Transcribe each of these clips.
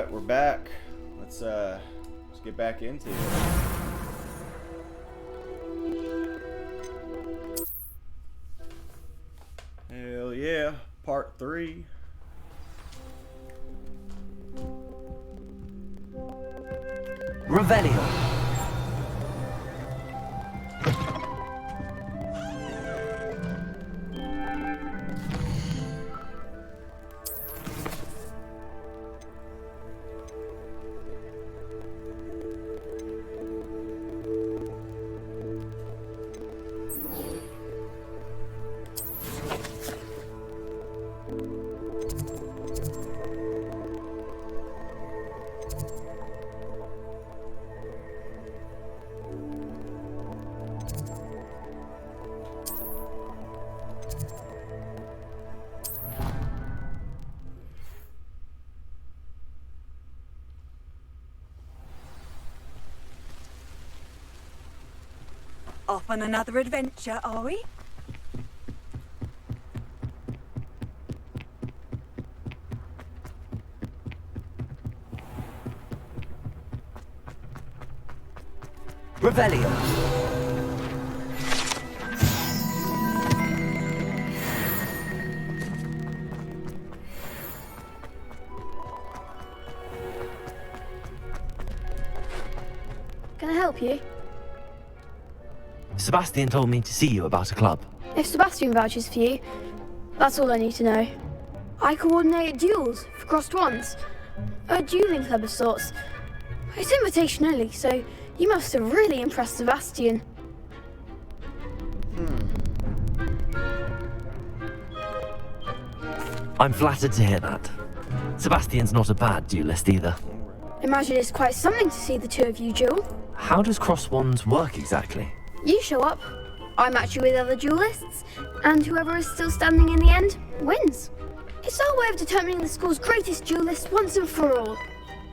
Alright, we're back. Let's get back into it. Hell yeah, part 3. Revelio. Off on another adventure, are we? Revelio. Can I help you? Sebastian told me to see you about a club. If Sebastian vouches for you, that's all I need to know. I coordinate duels for crossed wands. A dueling club of sorts. It's invitation only, so you must have really impressed Sebastian. I'm flattered to hear that. Sebastian's not a bad duelist either. Imagine it's quite something to see the two of you duel. How does cross wands work exactly? You show up, I match you with other duelists, and whoever is still standing in the end wins. It's our way of determining the school's greatest duelist once and for all.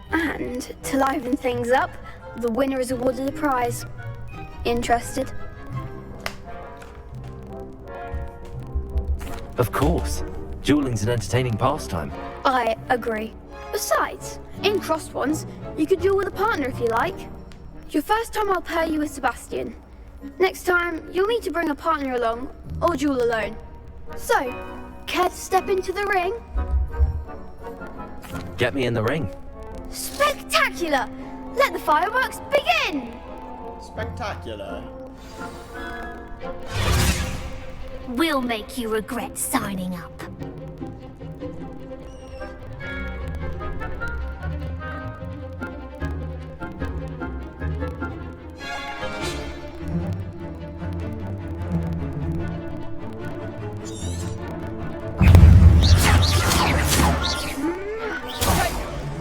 And to liven things up, the winner is awarded a prize. Interested? Of course. Dueling's an entertaining pastime. I agree. Besides, in crossed ones, you could duel with a partner if you like. Your first time I'll pair you with Sebastian. Next time, you'll need to bring a partner along, or duel alone. So, care to step into the ring? Get me in the ring. Spectacular! Let the fireworks begin! Spectacular. We'll make you regret signing up.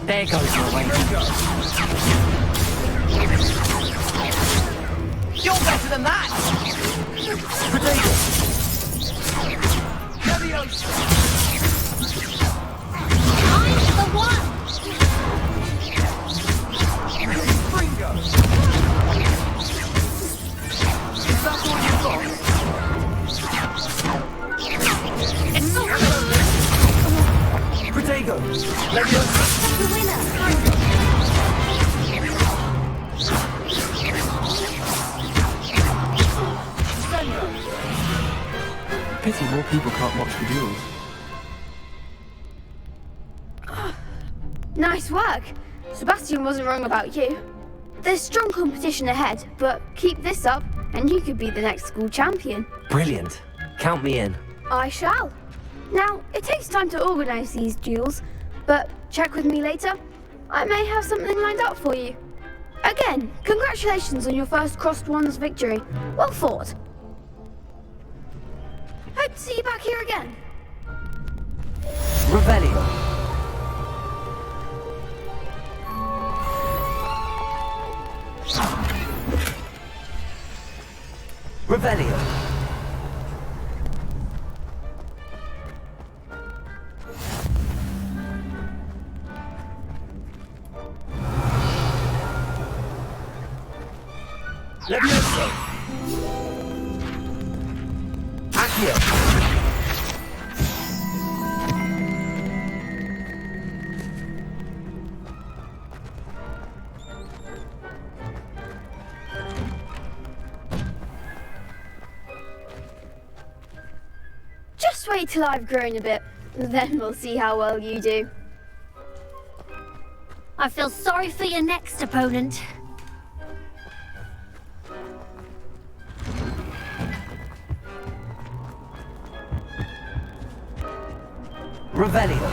There goes your way. You're better than that! Potato! Leviosa! I'm the one! Ringo! Is that all you've got? It's all Potato! Leviosa! the winner! Pity more people can't watch the duels. Nice work! Sebastian wasn't wrong about you. There's strong competition ahead, but keep this up and you could be the next school champion. Brilliant. Count me in. I shall. Now, it takes time to organise these duels, but check with me later. I may have something lined up for you. Again, congratulations on your first crossed wands victory. Well fought. Hope to see you back here again. Revelio. Revelio. Leviosa. Accio. Just wait till I've grown a bit, then we'll see how well you do. I feel sorry for your next opponent. Revelio.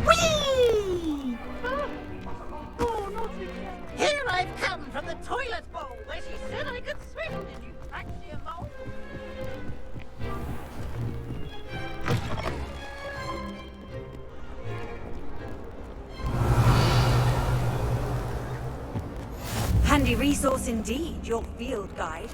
Whee! Oh, not again. Here I've come from the toilet bowl where she said I could swim. Did you actually mole? Handy resource indeed, your field guide.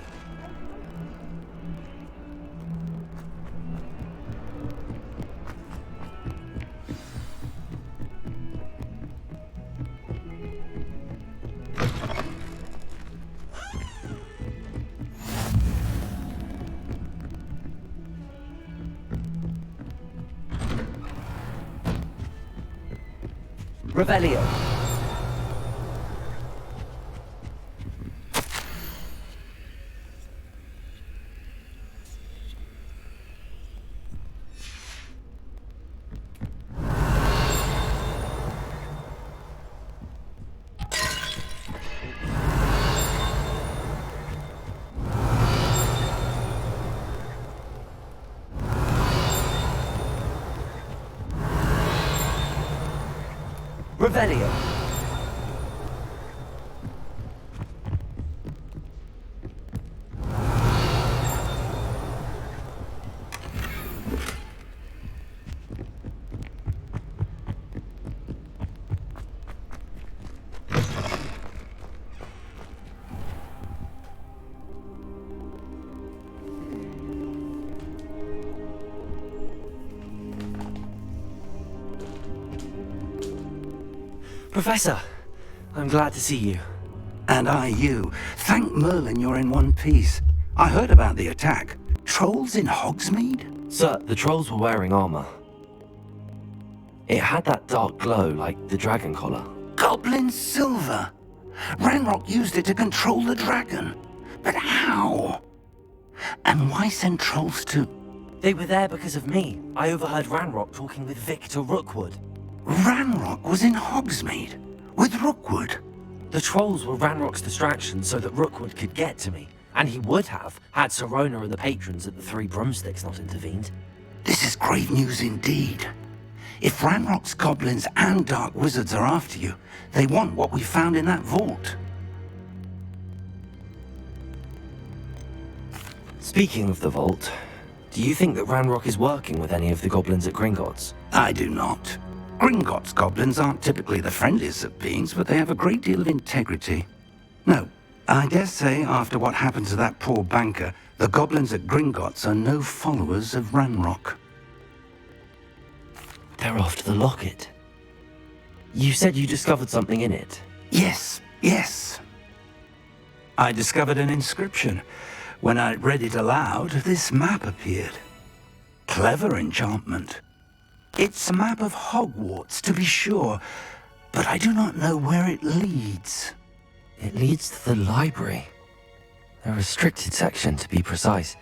Revelio. Revelio. Professor, I'm glad to see you. And I you. Thank Merlin you're in one piece. I heard about the attack. Trolls in Hogsmeade? Sir, the trolls were wearing armor. It had that dark glow like the dragon collar. Goblin silver! Ranrock used it to control the dragon. But how? And why send trolls to... They were there because of me. I overheard Ranrock talking with Victor Rookwood. Ranrock was in Hogsmeade? With Rookwood? The trolls were Ranrock's distraction so that Rookwood could get to me. And he would have, had Sirona and the patrons at the Three Broomsticks not intervened. This is grave news indeed. If Ranrock's goblins and dark wizards are after you, they want what we found in that vault. Speaking of the vault, do you think that Ranrock is working with any of the goblins at Gringotts? I do not. Gringotts goblins aren't typically the friendliest of beings, but they have a great deal of integrity. No, I dare say after what happened to that poor banker, the goblins at Gringotts are no followers of Ranrock. They're after the locket. You said you discovered something in it. Yes. I discovered an inscription. When I read it aloud, this map appeared. Clever enchantment. It's a map of Hogwarts, to be sure, but I do not know where it leads. It leads to the library. A restricted section, to be precise,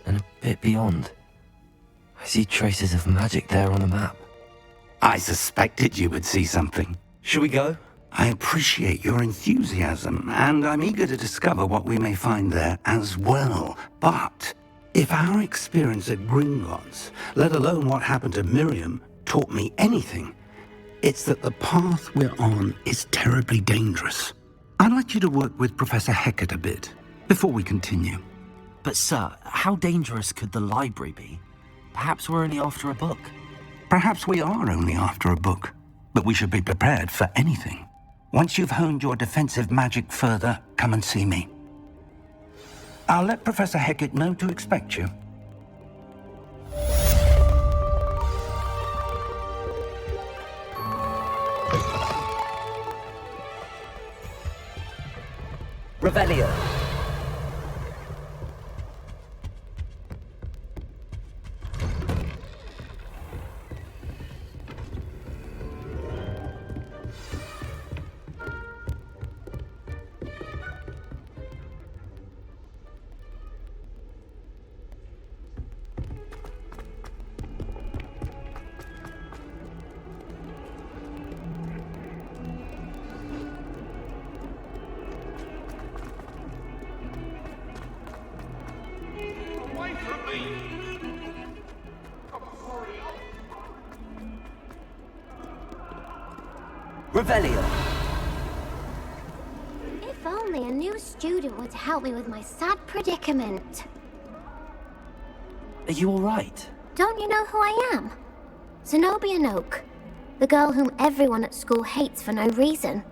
and a bit beyond. I see traces of magic there on the map. I suspected you would see something. Shall we go? I appreciate your enthusiasm, and I'm eager to discover what we may find there as well. But if our experience at Gringotts, let alone what happened to Miriam, taught me anything, it's that the path we're on is terribly dangerous. I'd like you to work with Professor Hecat a bit before we continue. But sir, how dangerous could the library be? Perhaps we're only after a book. Perhaps we are only after a book, but we should be prepared for anything. Once you've honed your defensive magic further, come and see me. I'll let Professor Hecat know to expect you. Revelio. from me! Revelio. If only a new student were to help me with my sad predicament. Are you alright? Don't you know who I am? Zenobia Noak, the girl whom everyone at school hates for no reason.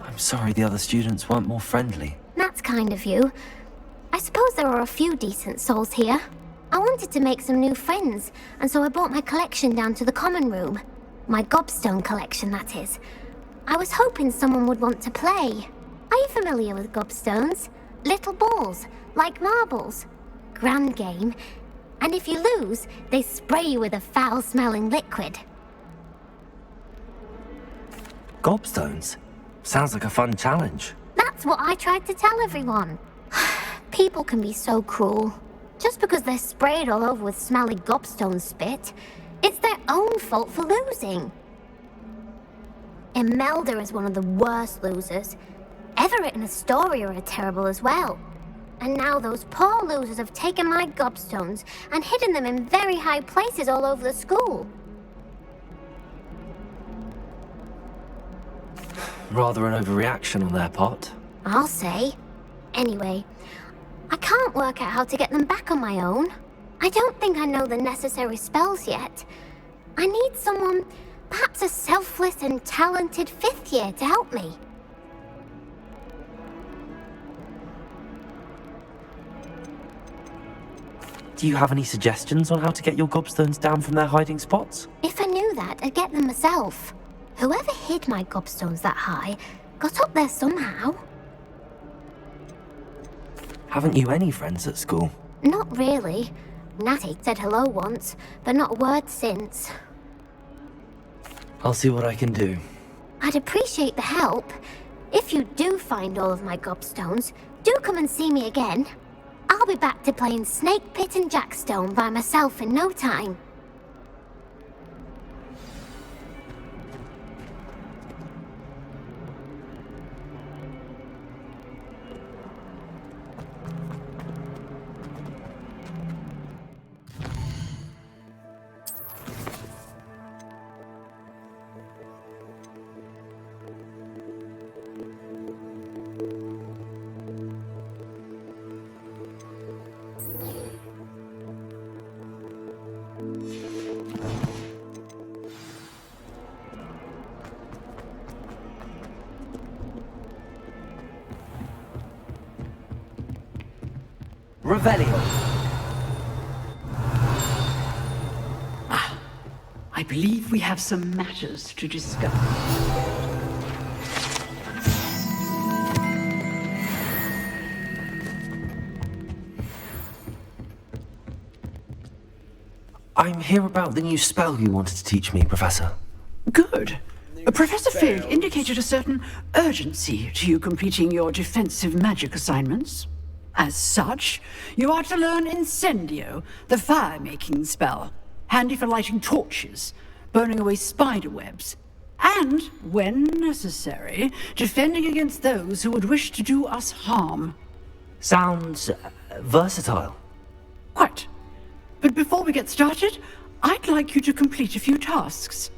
I'm sorry the other students weren't more friendly. That's kind of you. I suppose there are a few decent souls here. I wanted to make some new friends, and so I brought my collection down to the common room. My gobstone collection, that is. I was hoping someone would want to play. Are you familiar with gobstones? Little balls, like marbles. Grand game. And if you lose, they spray you with a foul-smelling liquid. Gobstones? Sounds like a fun challenge. That's what I tried to tell everyone. People can be so cruel. Just because they're sprayed all over with smelly gobstone spit, it's their own fault for losing. Imelda is one of the worst losers. Everett and Astoria are terrible as well. And now those poor losers have taken my gobstones and hidden them in very high places all over the school. Rather an overreaction on their part. I'll say. Anyway, I can't work out how to get them back on my own. I don't think I know the necessary spells yet. I need someone, perhaps a selfless and talented 5th year to help me. Do you have any suggestions on how to get your gobstones down from their hiding spots? If I knew that, I'd get them myself. Whoever hid my gobstones that high got up there somehow. Haven't you any friends at school? Not really. Natty said hello once, but not a word since. I'll see what I can do. I'd appreciate the help. If you do find all of my gobstones, do come and see me again. I'll be back to playing Snake Pit and Jackstone by myself in no time. Revelio. I believe we have some matters to discuss. I'm here about the new spell you wanted to teach me, Professor. Good. Professor Fig indicated a certain urgency to you completing your defensive magic assignments. As such, you are to learn Incendio, the fire-making spell, handy for lighting torches, burning away spider webs, and, when necessary, defending against those who would wish to do us harm. Sounds versatile. Quite. But before we get started, I'd like you to complete a few tasks.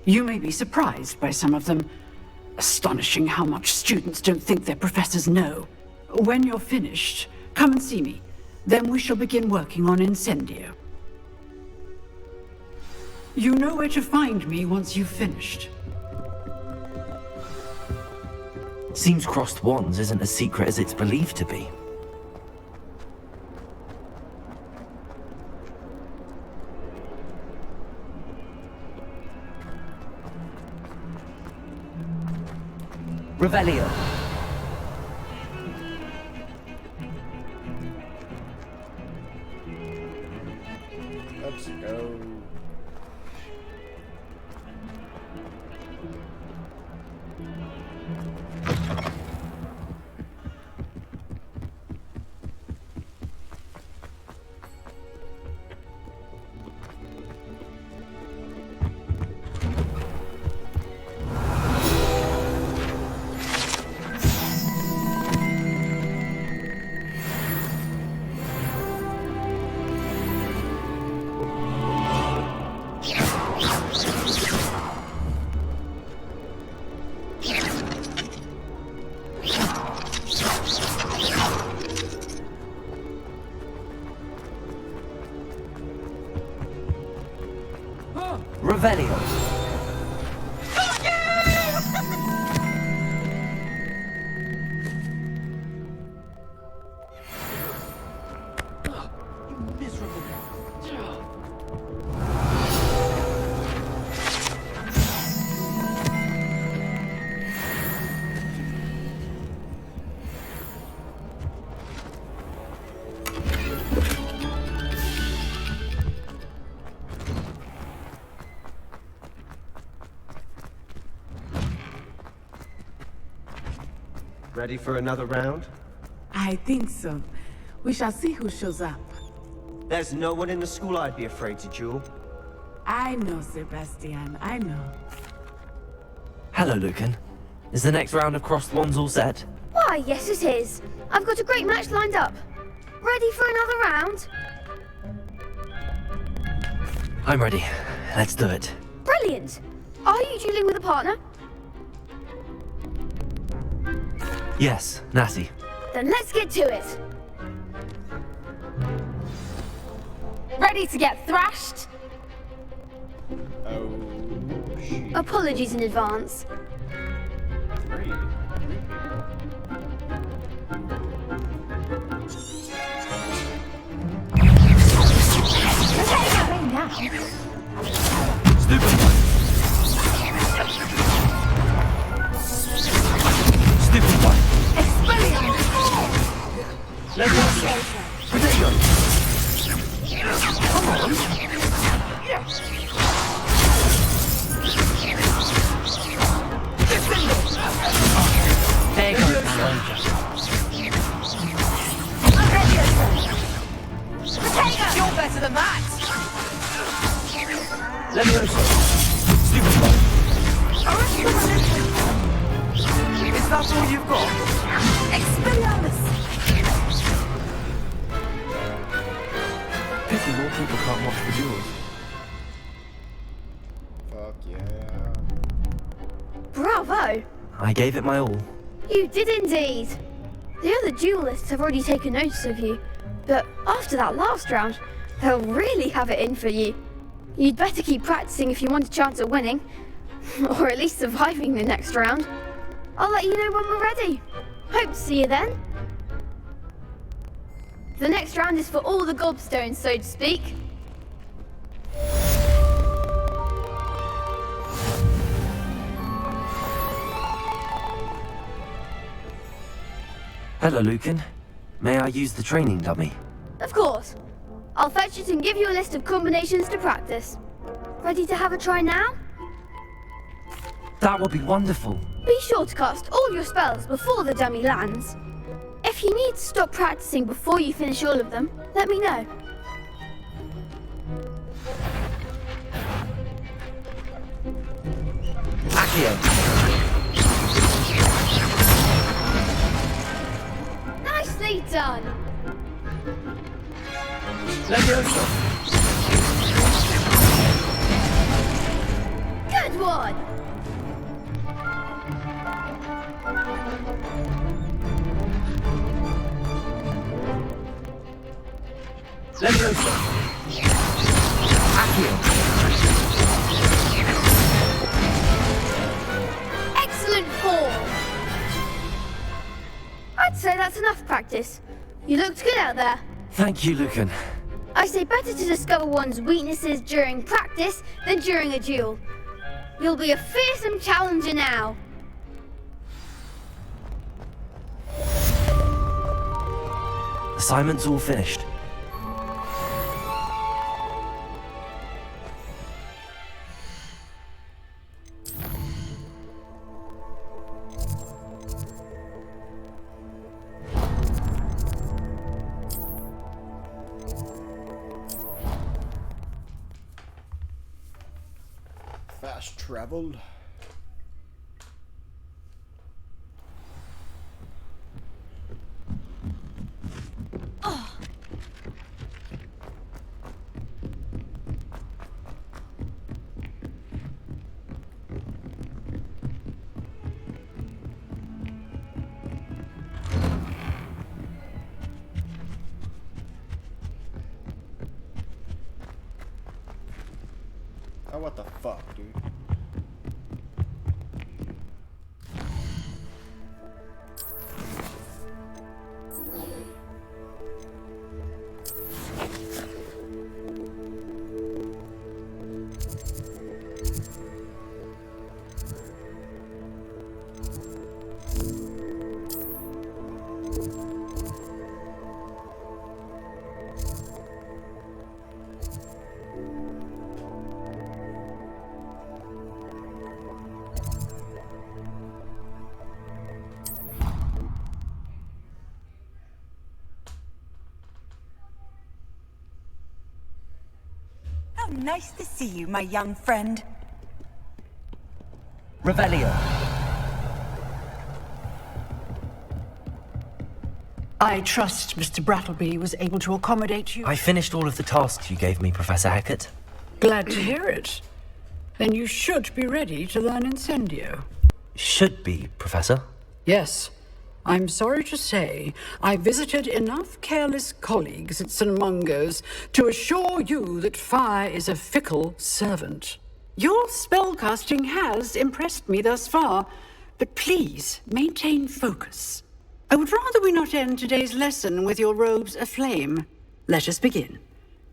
You may be surprised by some of them. Astonishing how much students don't think their professors know. When you're finished, come and see me. Then we shall begin working on Incendio. You know where to find me once you've finished. Seems crossed wands isn't as secret as it's believed to be. Revelio. Let's go. Revelio. Ready for another round? I think so. We shall see who shows up. There's no one in the school I'd be afraid to duel. I know, Sebastian, I know. Hello, Lucan. Is the next round of crossed wands all set? Why, yes it is. I've got a great match lined up. Ready for another round? I'm ready. Let's do it. Brilliant! Are you dueling with a partner? Yes, Natty. Then let's get to it. Ready to get thrashed? Oh, shit. Apologies in advance. Three. Stupid one. Stupid one. Let's go. Potato. Come on. There goes You're better than that! Let me also. Stupid one. Is that all you've got? Expelliarmus! Pity more people can't watch the duels. Fuck yeah. Bravo! I gave it my all. You did indeed. The other duelists have already taken notice of you, but after that last round, they'll really have it in for you. You'd better keep practicing if you want a chance at winning, or at least surviving the next round. I'll let you know when we're ready. Hope to see you then. The next round is for all the gobstones, so to speak. Hello, Lucan. May I use the training dummy? Of course. I'll fetch it and give you a list of combinations to practice. Ready to have a try now? That would be wonderful. Be sure to cast all your spells before the dummy lands. If you need to stop practicing before you finish all of them, let me know. Accio. Nicely done. Levioso. Good one. Levioso. Accio. Excellent form. I'd say that's enough practice. You looked good out there. Thank you, Lucan. I say better to discover one's weaknesses during practice than during a duel. You'll be a fearsome challenger now. Assignment's all finished. Fast travel. what the fuck, dude? How nice to see you, my young friend. Revelio. I trust Mr. Brattleby was able to accommodate you. I finished all of the tasks you gave me, Professor Hackett. Glad to hear it. Then you should be ready to learn Incendio. Should be, Professor. Yes. I'm sorry to say, I visited enough careless colleagues at St. Mungo's to assure you that fire is a fickle servant. Your spellcasting has impressed me thus far, but please maintain focus. I would rather we not end today's lesson with your robes aflame. Let us begin.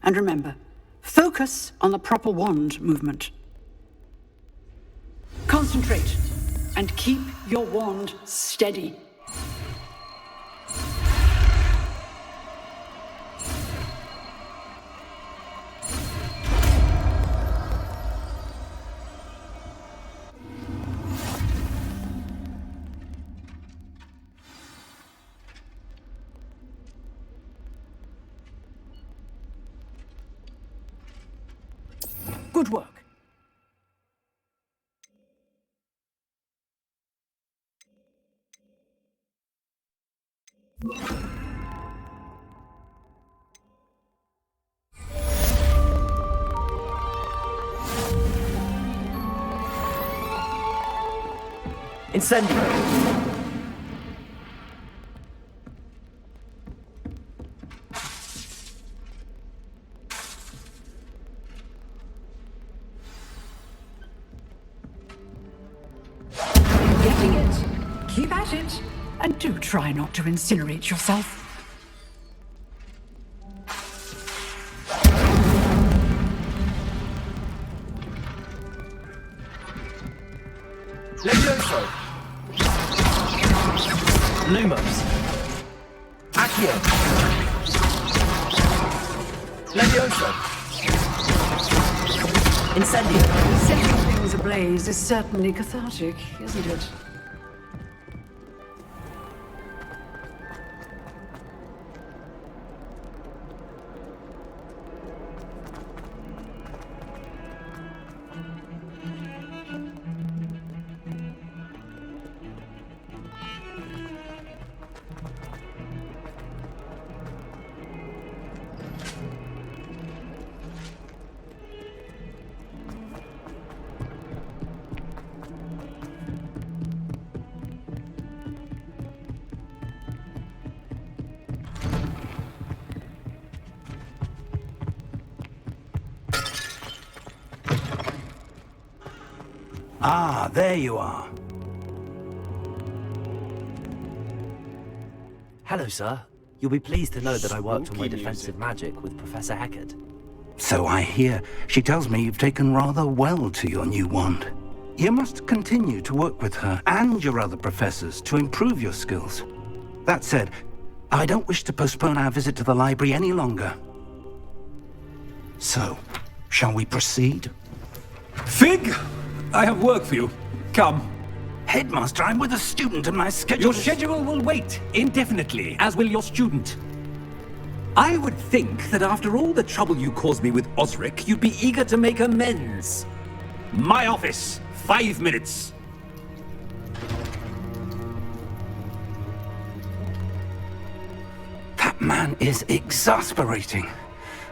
And remember, focus on the proper wand movement. Concentrate, and keep your wand steady. Good work. Incendio. Getting it. Keep at it. And do try not to incinerate yourself. Levioso. Lumos. Accio. Levioso. Incendio. Setting things ablaze is certainly cathartic, isn't it? Ah, there you are. Hello, sir. You'll be pleased to know that I worked on my Spooky defensive magic with Professor Hackett. So I hear. She tells me you've taken rather well to your new wand. You must continue to work with her and your other professors to improve your skills. That said, I don't wish to postpone our visit to the library any longer. So, shall we proceed? Fig! I have work for you. Come. Headmaster, I'm with a student and my schedule Your is- schedule will wait indefinitely, as will your student. I would think that after all the trouble you caused me with Osric, you'd be eager to make amends. My office, 5 minutes. That man is exasperating.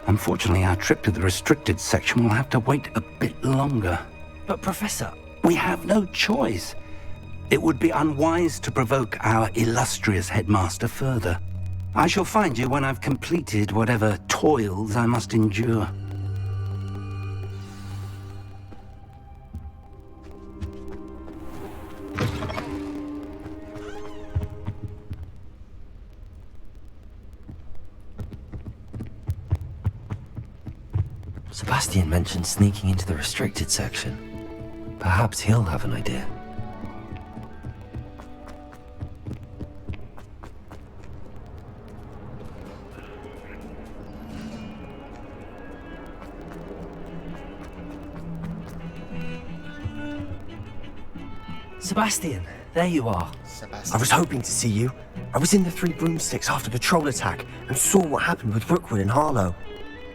Unfortunately, our trip to the restricted section will have to wait a bit longer. But, Professor... We have no choice. It would be unwise to provoke our illustrious headmaster further. I shall find you when I've completed whatever toils I must endure. Sebastian mentioned sneaking into the restricted section. Perhaps he'll have an idea. Sebastian, there you are. Sebastian. I was hoping to see you. I was in the Three Broomsticks after the troll attack and saw what happened with Rookwood and Harlow.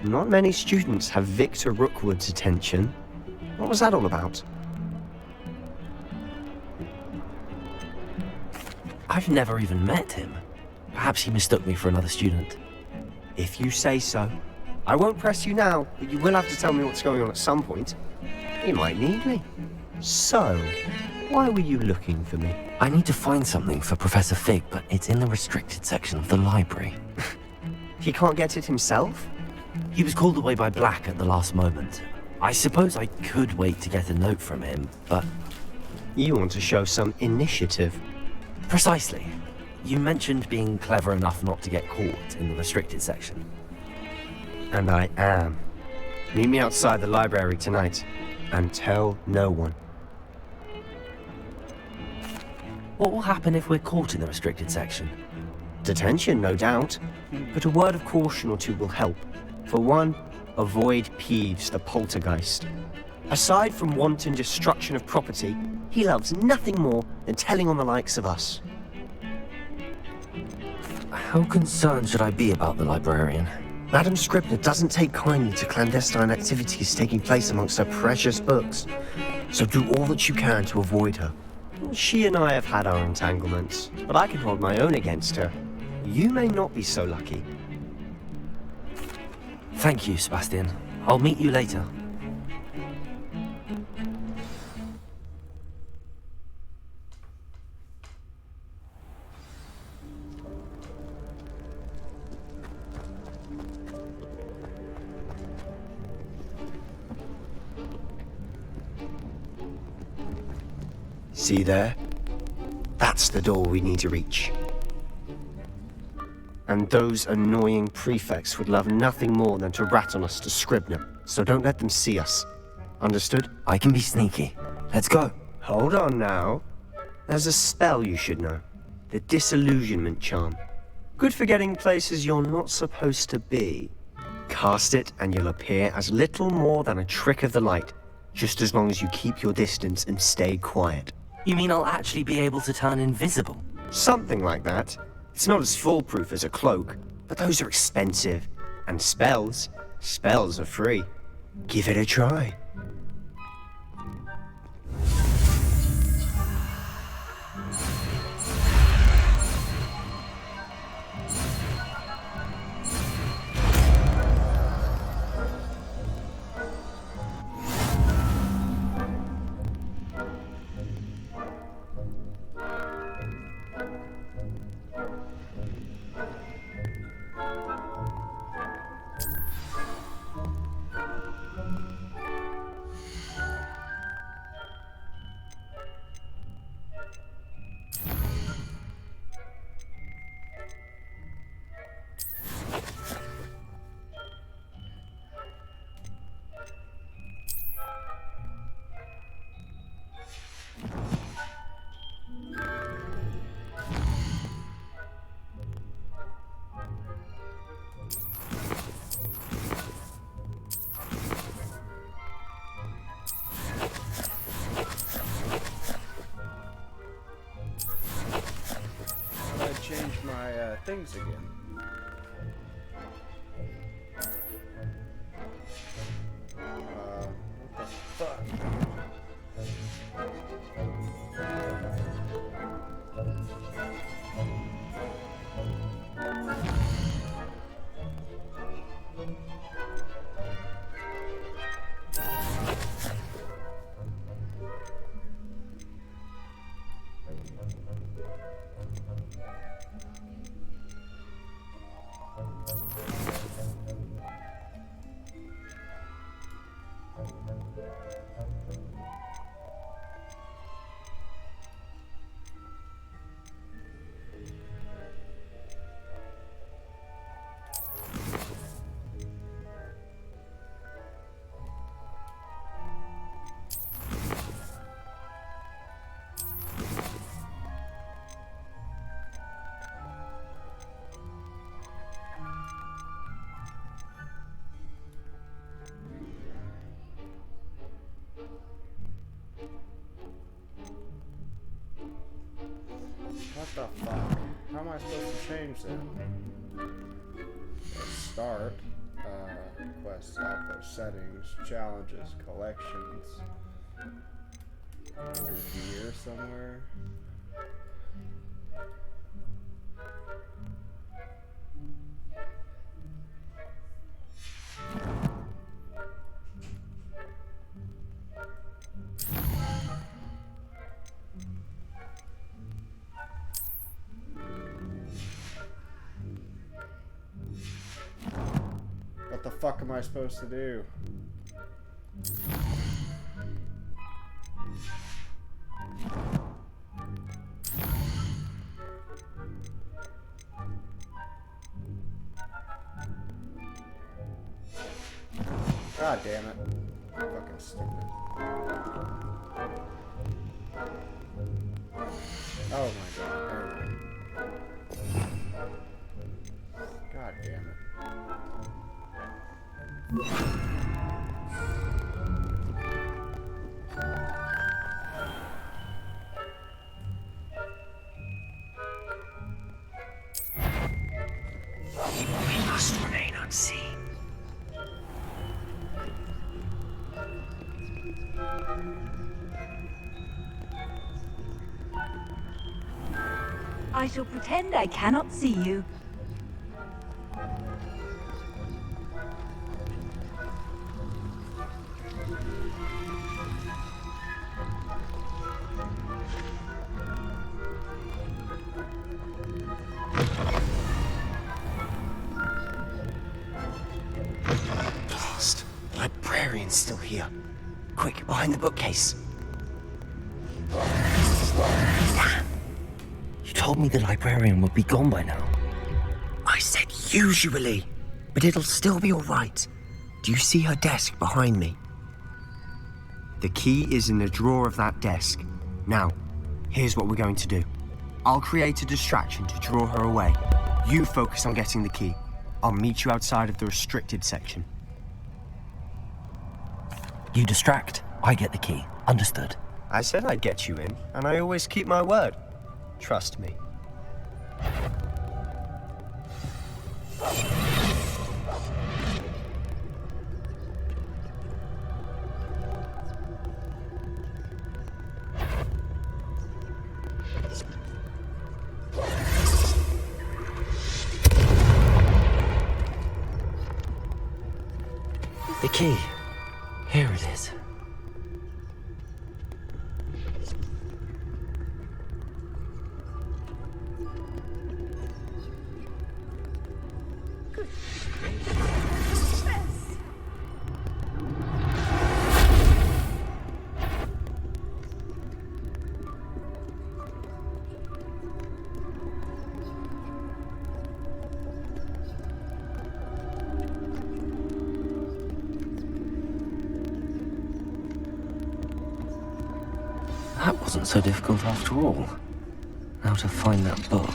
Not many students have Victor Rookwood's attention. What was that all about? I've never even met him. Perhaps he mistook me for another student. If you say so. I won't press you now, but you will have to tell me what's going on at some point. You might need me. So, why were you looking for me? I need to find something for Professor Fig, but it's in the restricted section of the library. He can't get it himself? He was called away by Black at the last moment. I suppose I could wait to get a note from him, but... You want to show some initiative. Precisely. You mentioned being clever enough not to get caught in the restricted section. And I am. Meet me outside the library tonight, and tell no one. What will happen if we're caught in the restricted section? Detention, no doubt. But a word of caution or two will help. For one, avoid Peeves the poltergeist. Aside from wanton destruction of property, he loves nothing more than telling on the likes of us. How concerned should I be about the librarian? Madam Scribner doesn't take kindly to clandestine activities taking place amongst her precious books, so do all that you can to avoid her. She and I have had our entanglements, but I can hold my own against her. You may not be so lucky. Thank you, Sebastian. I'll meet you later. See there? That's the door we need to reach. And those annoying prefects would love nothing more than to rat on us to Scribner, so don't let them see us. Understood? I can be sneaky. Let's go. Hold on now. There's a spell you should know. The Disillusionment Charm. Good for getting places you're not supposed to be. Cast it and you'll appear as little more than a trick of the light, just as long as you keep your distance and stay quiet. You mean I'll actually be able to turn invisible? Something like that. It's not as foolproof as a cloak, but those are expensive. And spells are free. Give it a try. Change my things again. What the fuck? the fuck? How am I supposed to change that? Start. Quests, outpost settings, challenges, collections. Under gear somewhere. What the fuck am I supposed to do? God damn it. Fucking stupid. Oh my god. Anyway. God damn it. We must remain unseen. I shall pretend I cannot see you. Blast. The librarian's still here. Quick, behind the bookcase. Damn. You told me the librarian would be gone by now. I said usually, but it'll still be alright. Do you see her desk behind me? The key is in the drawer of that desk. Now, here's what we're going to do. I'll create a distraction to draw her away. You focus on getting the key. I'll meet you outside of the restricted section. You distract, I get the key. Understood. I said I'd get you in, and I always keep my word. Trust me. The key. Here it is. That wasn't so difficult after all. Now to find that book.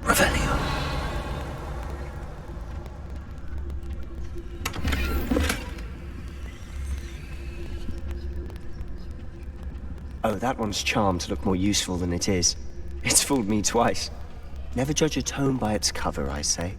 Revelio. Oh, that one's charmed to look more useful than it is. It's fooled me twice. Never judge a tome by its cover, I say.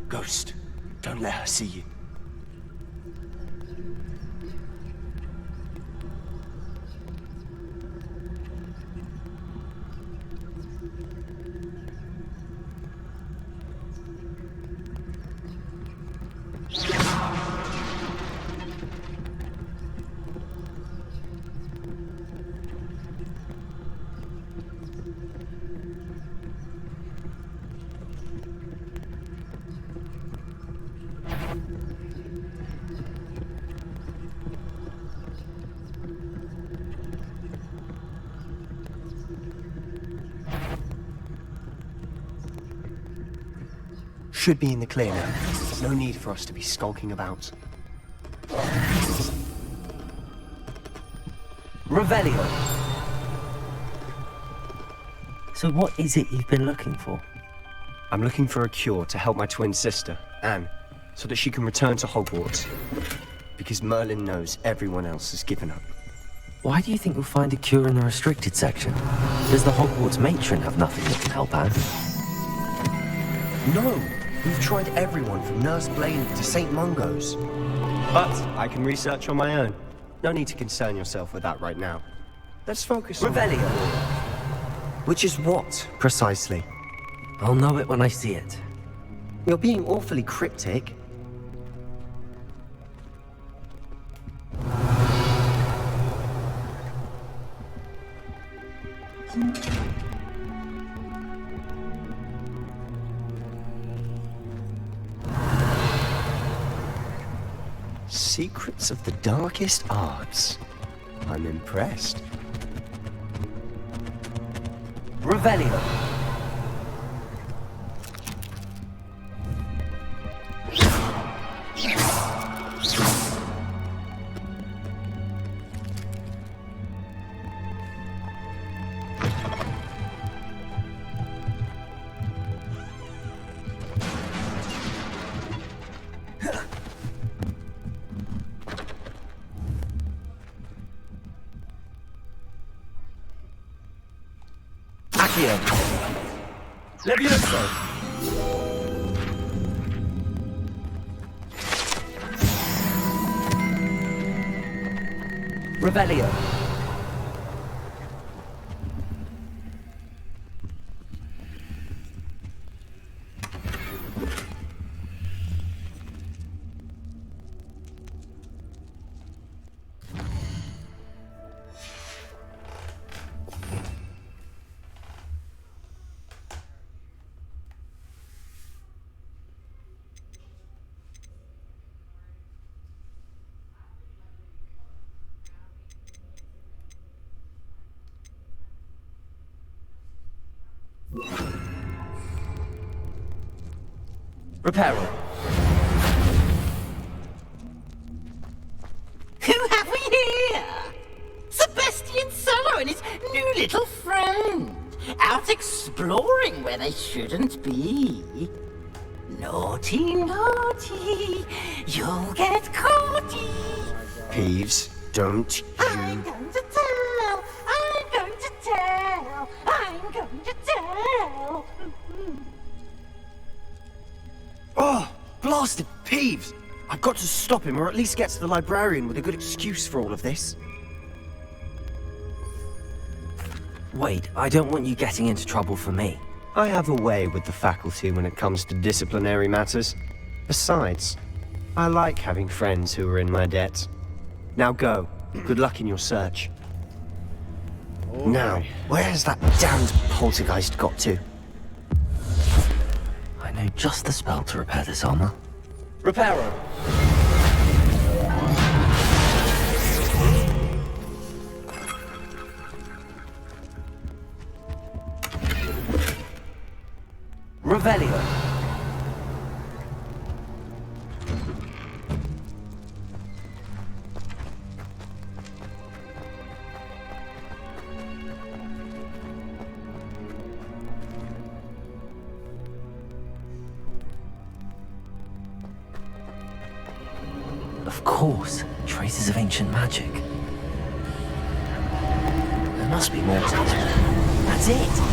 Ghost, don't let her see you. should be in the clear now. No need for us to be skulking about. Revelio. So what is it you've been looking for? I'm looking for a cure to help my twin sister, Anne, so that she can return to Hogwarts. Because Merlin knows everyone else has given up. Why do you think you'll find a cure in the restricted section? Does the Hogwarts matron have nothing that can help Anne? No! We've tried everyone from Nurse Blaine to St. Mungo's. But I can research on my own. No need to concern yourself with that right now. Let's focus on... Revelio. Which is what, precisely? I'll know it when I see it. You're being awfully cryptic. Secrets of the darkest arts. I'm impressed. Revelio. Levioso! Revelio. Reparo. Who have we here? Sebastian Solo and his new little friend. Out exploring where they shouldn't be. Naughty, naughty. You'll get caughty. Peeves, don't you... I'm going to tell. I'm going to tell. I'm going to tell. Oh, blasted Peeves! I've got to stop him, or at least get to the librarian with a good excuse for all of this. Wait, I don't want you getting into trouble for me. I have a way with the faculty when it comes to disciplinary matters. Besides, I like having friends who are in my debt. Now go. Good luck in your search. Okay. Now, where's that damned poltergeist got to? I know just the spell to repair this armor. Reparo! Revelio. Of course, traces of ancient magic. There must be more to it. That's it!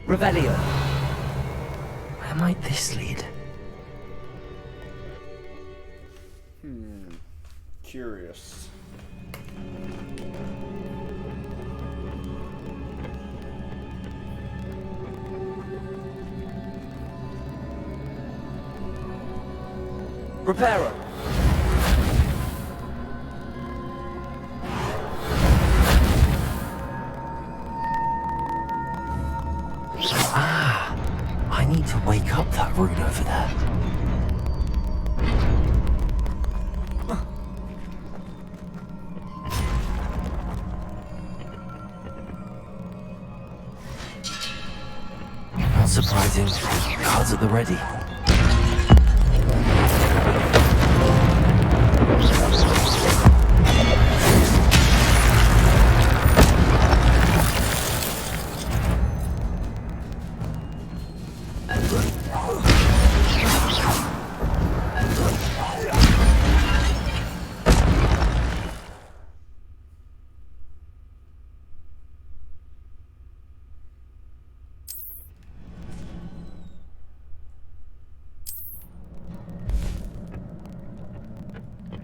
Revelio. Where might this lead? Curious. Reparo. rune over there. Not surprising. Cards at the ready.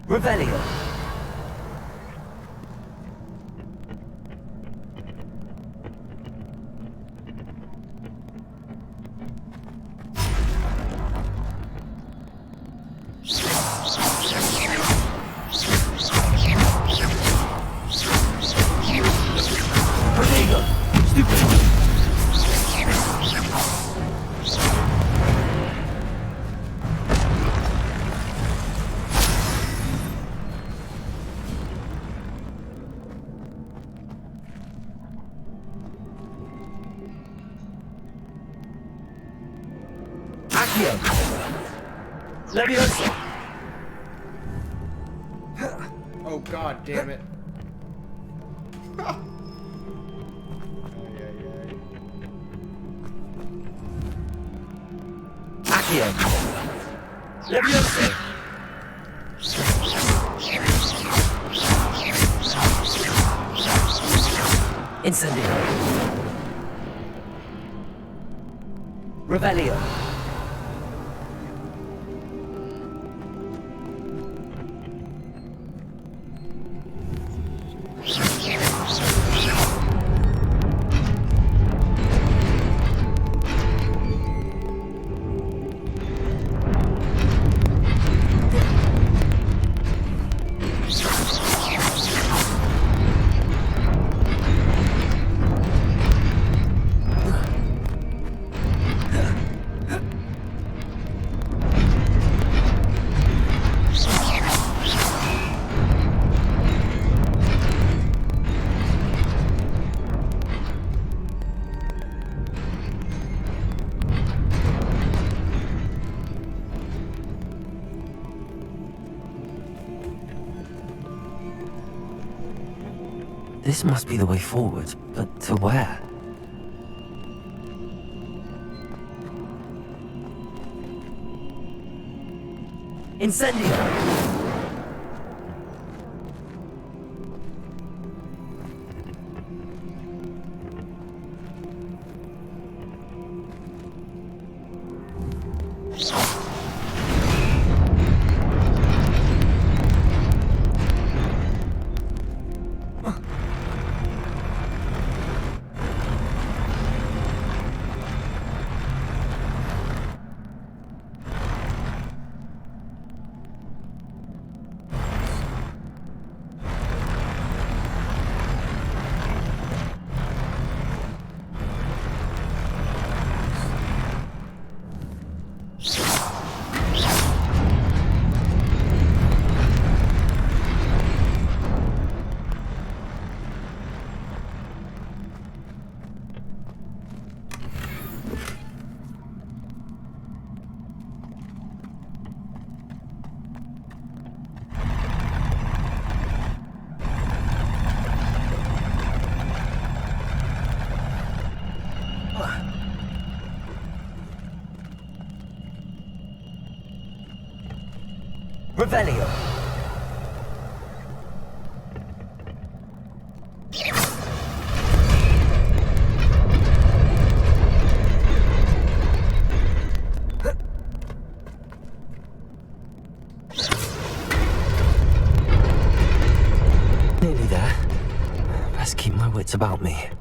Revelio. Leviosa! Oh god damn it. Accio! Leviosa! Incendio! Revelio! This must be the way forward, but to where? Incendio! Revelio! Nearly there. Best keep my wits about me.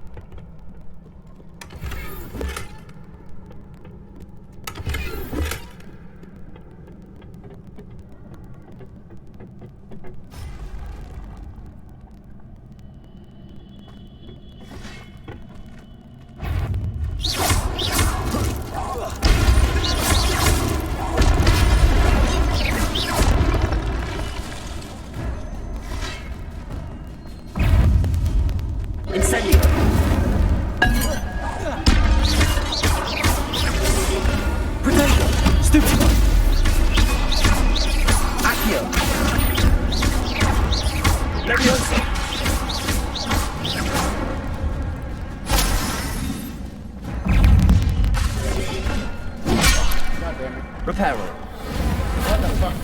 Leviosa! God damn it. Reparo. What the fuck?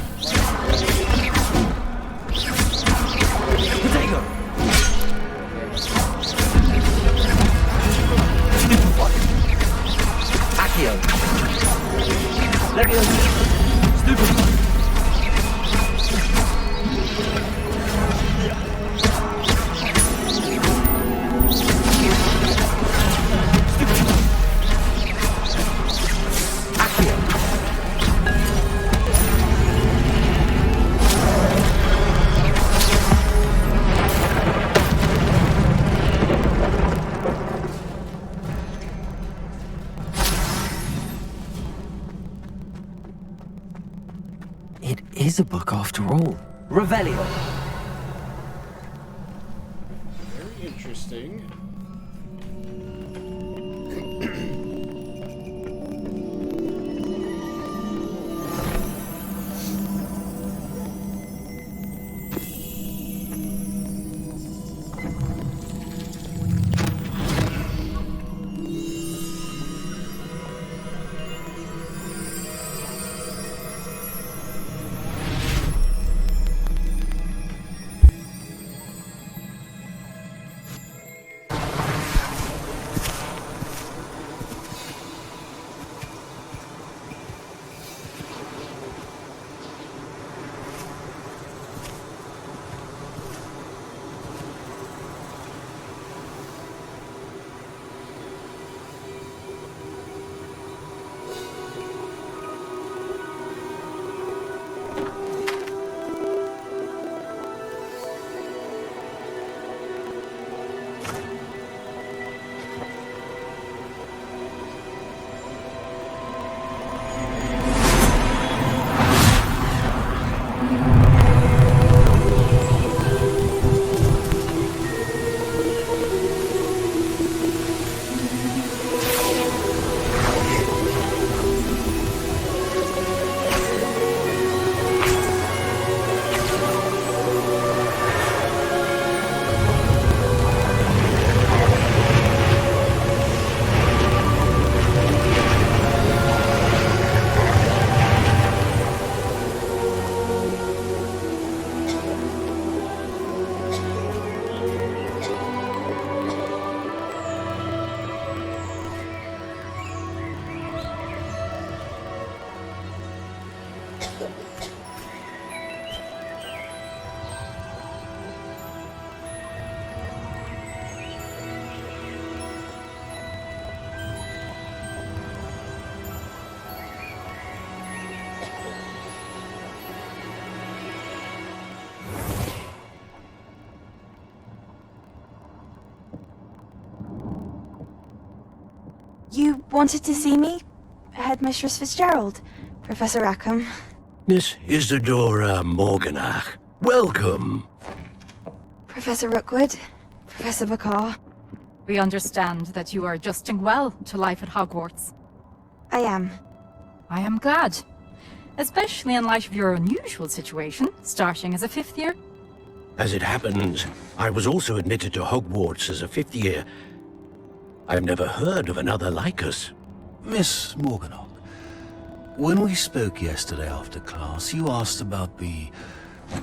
Potato! Accio. Leviosa. Stupefy. It is a book after all. Revelio. Very interesting. You wanted to see me? Headmistress Fitzgerald? Professor Rackham? Miss Isadora Morganach. Welcome. Professor Rookwood? Professor Bakar? We understand that you are adjusting well to life at Hogwarts. I am. I am glad. Especially in light of your unusual situation, starting as a 5th year. As it happens, I was also admitted to Hogwarts as a 5th year. I've never heard of another like us. Miss Morganach, when we spoke yesterday after class, you asked about the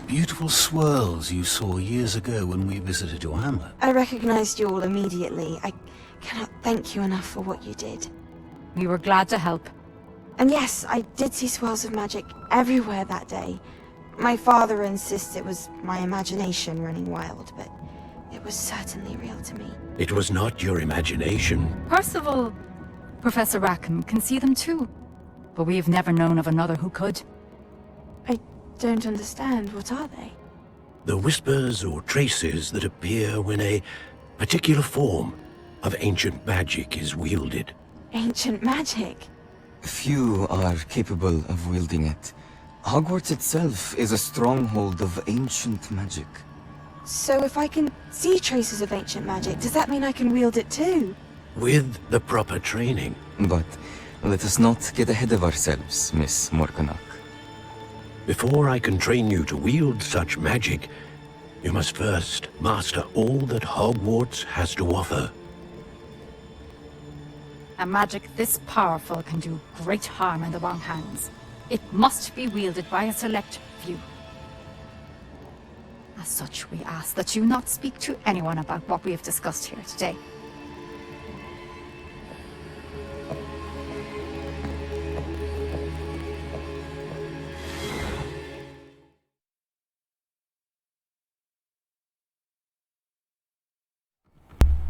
beautiful swirls you saw years ago when we visited your hamlet. I recognized you all immediately. I cannot thank you enough for what you did. We were glad to help. And yes, I did see swirls of magic everywhere that day. My father insists it was my imagination running wild, but it was certainly real to me. It was not your imagination. Percival, Professor Rackham can see them too. But we have never known of another who could. I don't understand. What are they? The whispers or traces that appear when a particular form of ancient magic is wielded. Ancient magic? Few are capable of wielding it. Hogwarts itself is a stronghold of ancient magic. So if I can see traces of ancient magic, does that mean I can wield it too? With the proper training. But let us not get ahead of ourselves, Miss Morganach. Before I can train you to wield such magic, You must first master all that Hogwarts has to offer. A magic this powerful can do great harm in the wrong hands. It must be wielded by a select few. As such, we ask that you not speak to anyone about what we have discussed here today.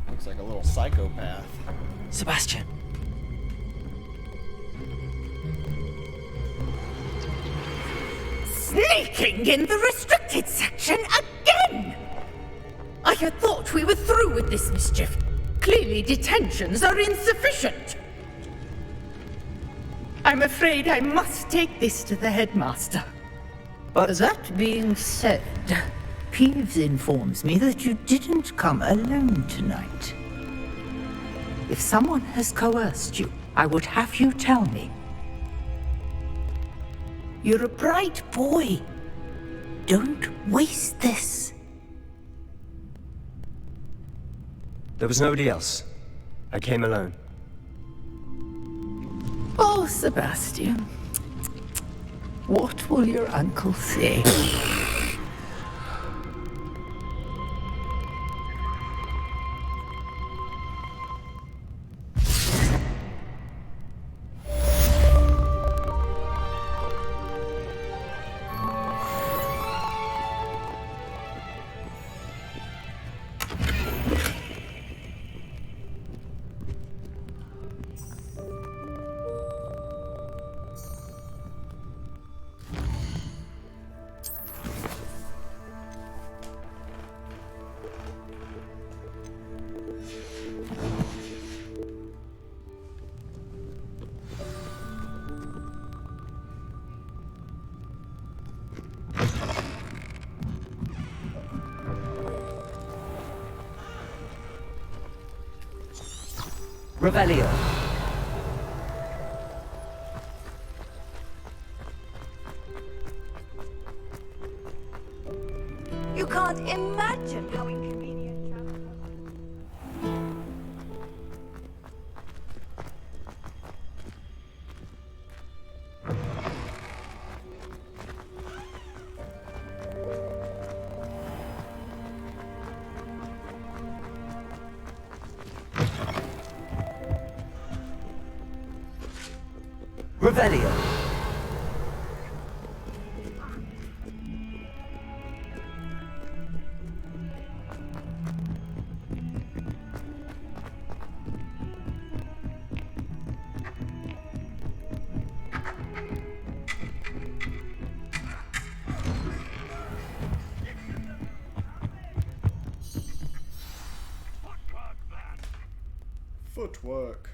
Looks like a little psychopath. Sebastian. Sneaking in the restricted section again! I had thought we were through with this mischief. Clearly detentions are insufficient. I'm afraid I must take this to the headmaster. But that being said, Peeves informs me that you didn't come alone tonight. If someone has coerced you, I would have you tell me. You're a bright boy. Don't waste this. There was nobody else. I came alone. Oh, Sebastian. What will your uncle say? Revelio. You can't imagine how inconvenient. Revelio. Footwork.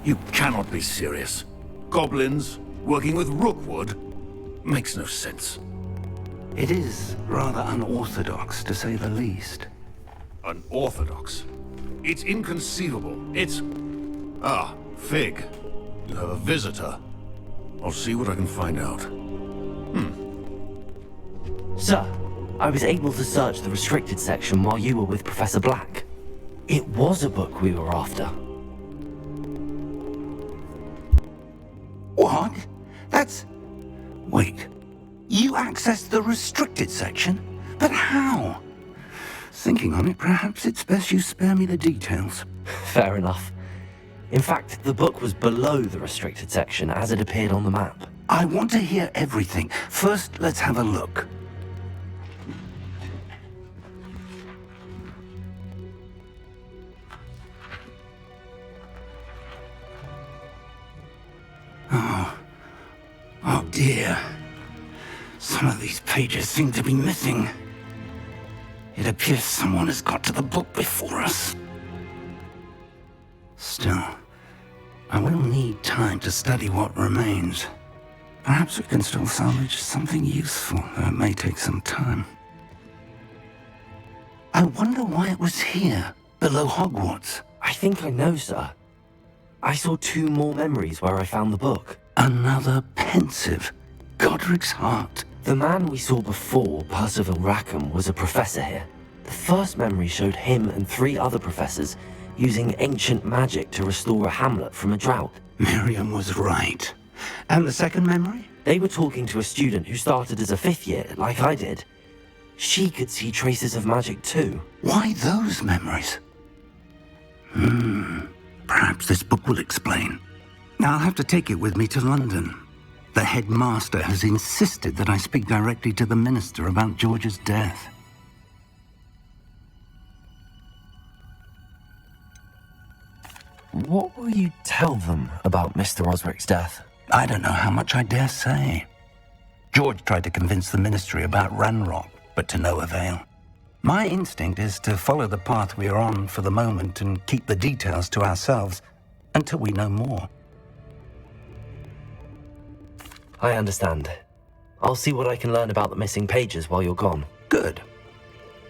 You cannot be serious. Goblins working with Rookwood makes no sense. It is rather unorthodox, to say the least. Unorthodox? It's inconceivable. It's... Ah, Fig. You have a visitor. I'll see what I can find out. Sir, I was able to search the restricted section while you were with Professor Black. It was a book we were after. What? That's... Wait. You accessed the restricted section? But how? Thinking on it, perhaps it's best you spare me the details. Fair enough. In fact, the book was below the restricted section as it appeared on the map. I want to hear everything. First, let's have a look. Oh dear. Some of these pages seem to be missing. It appears someone has got to the book before us. Still, I will need time to study what remains. Perhaps we can still salvage something useful, though it may take some time. I wonder why it was here, below Hogwarts. I think I know, sir. I saw 2 more memories where I found the book. Another pensive. Godric's heart. The man we saw before, Percival Rackham, was a professor here. The first memory showed him and 3 other professors using ancient magic to restore a hamlet from a drought. Miriam was right. And the second memory? They were talking to a student who started as a 5th year, like I did. She could see traces of magic too. Why those memories? Perhaps this book will explain. I'll have to take it with me to London. The headmaster has insisted that I speak directly to the minister about George's death. What will you tell them about Mr. Osric's death? I don't know how much I dare say. George tried to convince the ministry about Ranrock, but to no avail. My instinct is to follow the path we are on for the moment and keep the details to ourselves until we know more. I understand. I'll see what I can learn about the missing pages while you're gone. Good.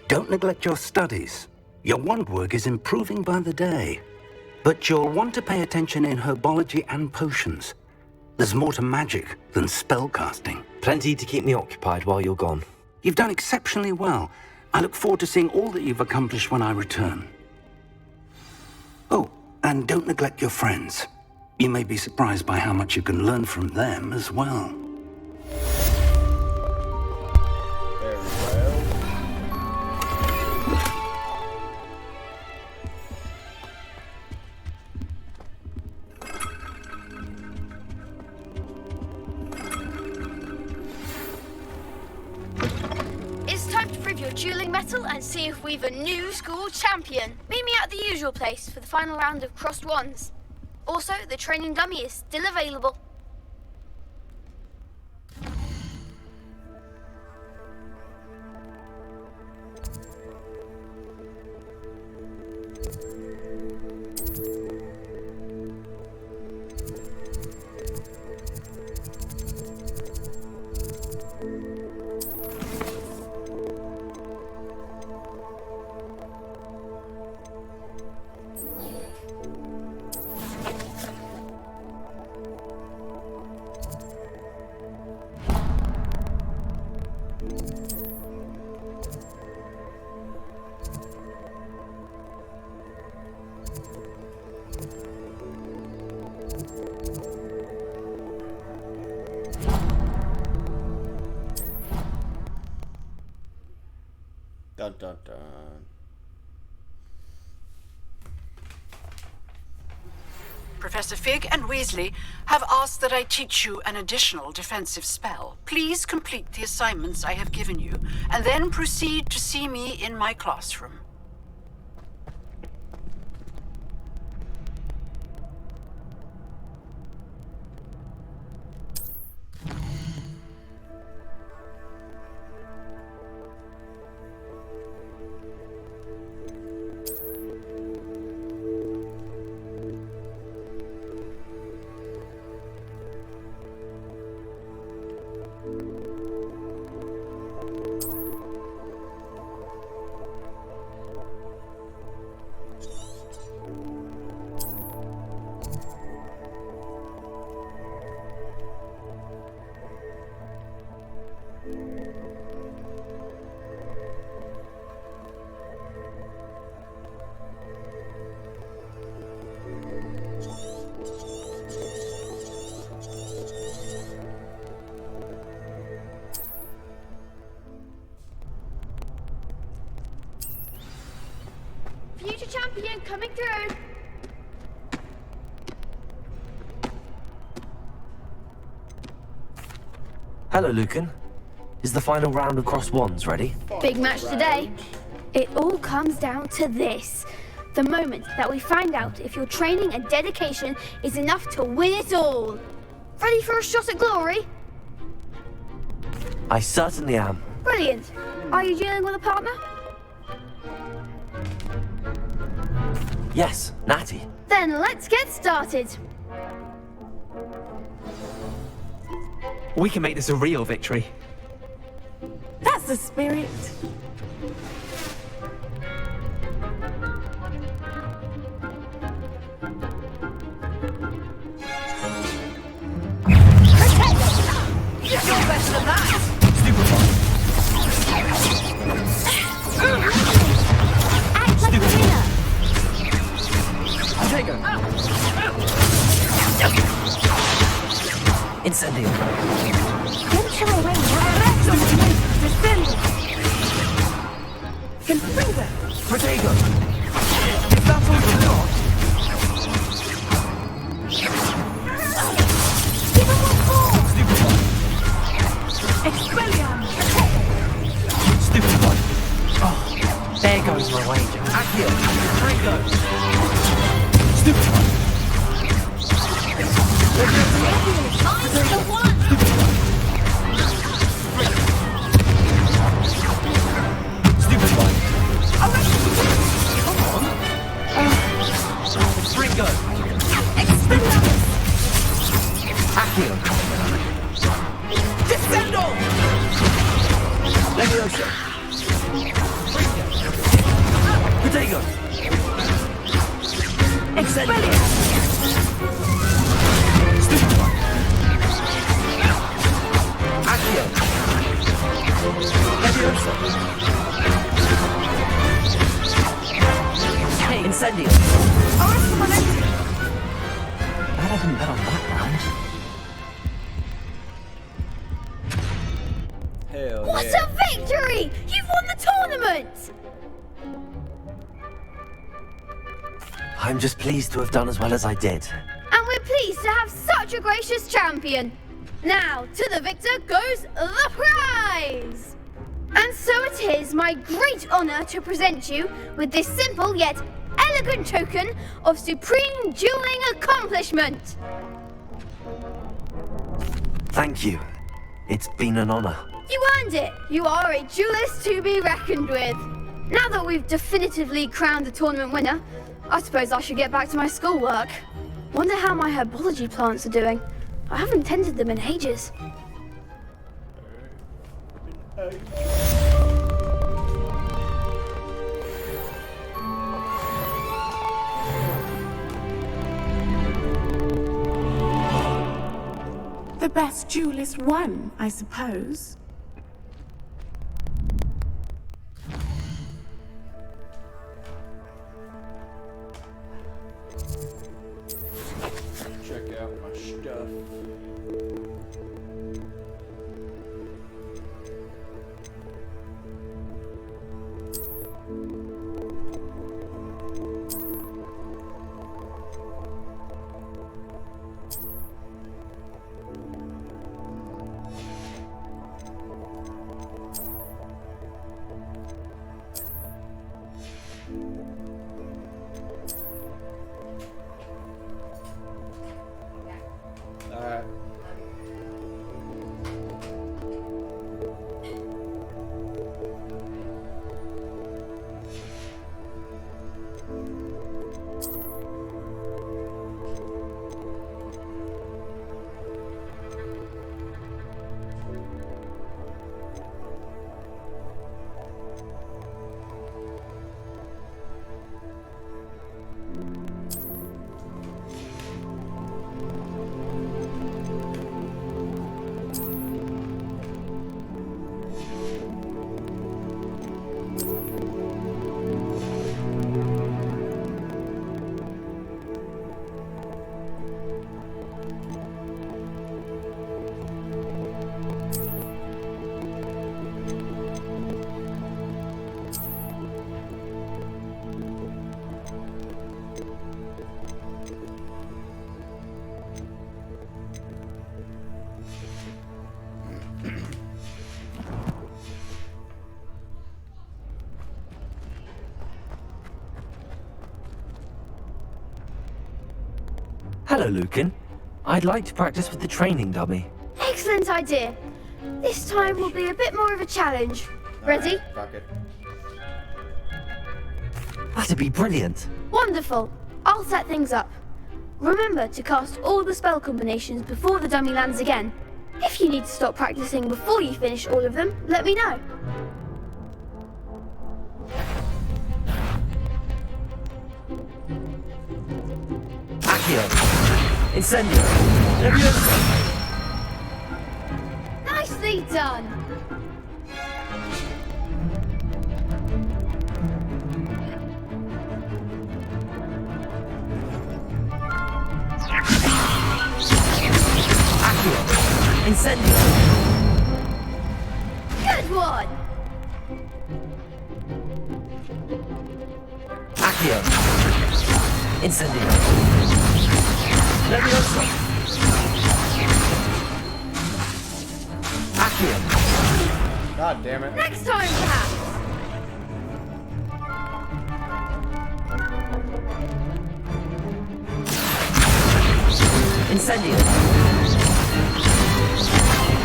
Don't neglect your studies. Your wand work is improving by the day. But you'll want to pay attention in herbology and potions. There's more to magic than spellcasting. Plenty to keep me occupied while you're gone. You've done exceptionally well. I look forward to seeing all that you've accomplished when I return. Oh, and don't neglect your friends. You may be surprised by how much you can learn from them as well. There we go. It's time to prove your dueling mettle and see if we've a new school champion. Meet me at the usual place for the final round of crossed wands. Also, the training dummy is still available. Dun dun dun. Professor Fig and Weasley have asked that I teach you an additional defensive spell. Please complete the assignments I have given you, and then proceed to see me in my classroom. Future champion coming through. Hello, Lucan. Is the final round of crossed wands ready? Big match today. It all comes down to this. The moment that we find out if your training and dedication is enough to win it all. Ready for a shot at glory? I certainly am. Brilliant. Are you dealing with a partner? Yes, Natty. Then let's get started. We can make this a real victory. That's the spirit. to that! Stupefy! Act like a winner. Potato! Incendio! Don't shy away now. Confringo! Potato! Is that all you got? Give him one more. Expelliarmus! Stupid one! Oh, there goes my wager. Accio! Trigo! Stupid one! Mine's the one. Stupid one! Come on! Trigo! Expelliarmus. Accio! Descendo! Leviosa! Potato! Expelliarmus! Stupid one! Accio! Leviosa! Hey, Incendio! Glad I didn't bet on that round. Hell What yeah. a victory! You've won the tournament! I'm just pleased to have done as well as I did. And we're pleased to have such a gracious champion. Now, to the victor goes the prize! And so it is my great honor to present you with this simple yet elegant token of supreme dueling accomplishment. Thank you. It's been an honor. You earned it! You are a duelist to be reckoned with. Now that we've definitively crowned the tournament winner, I suppose I should get back to my schoolwork. Wonder how my herbology plants are doing. I haven't tended them in ages. The best duelist won, I suppose. Check out my stuff. Alright. Hello, Lucan. I'd like to practice with the training dummy. Excellent idea. This time will be a bit more of a challenge. Ready? Alright, fuck it. That'd be brilliant. Wonderful. I'll set things up. Remember to cast all the spell combinations before the dummy lands again. If you need to stop practicing before you finish all of them, let me know. Accio! Incendio! Leviosa! Nicely Nicely done! Incendio! Good one! Accio! Incendio! Leviosa! Accio! God damn it. Next time, perhaps! Incendio!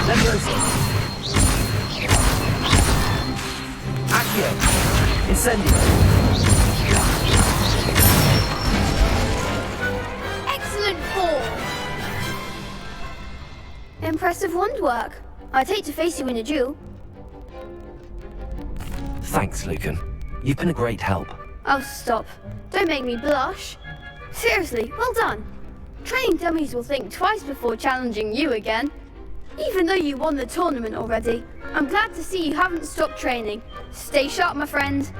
Leviosa! Accio! Incendio! Excellent form! Impressive wand work. I'd hate to face you in a duel. Thanks, Lucan. You've been a great help. Oh, stop. Don't make me blush. Seriously, well done. Training dummies will think twice before challenging you again. Even though you won the tournament already, I'm glad to see you haven't stopped training. Stay sharp, my friend.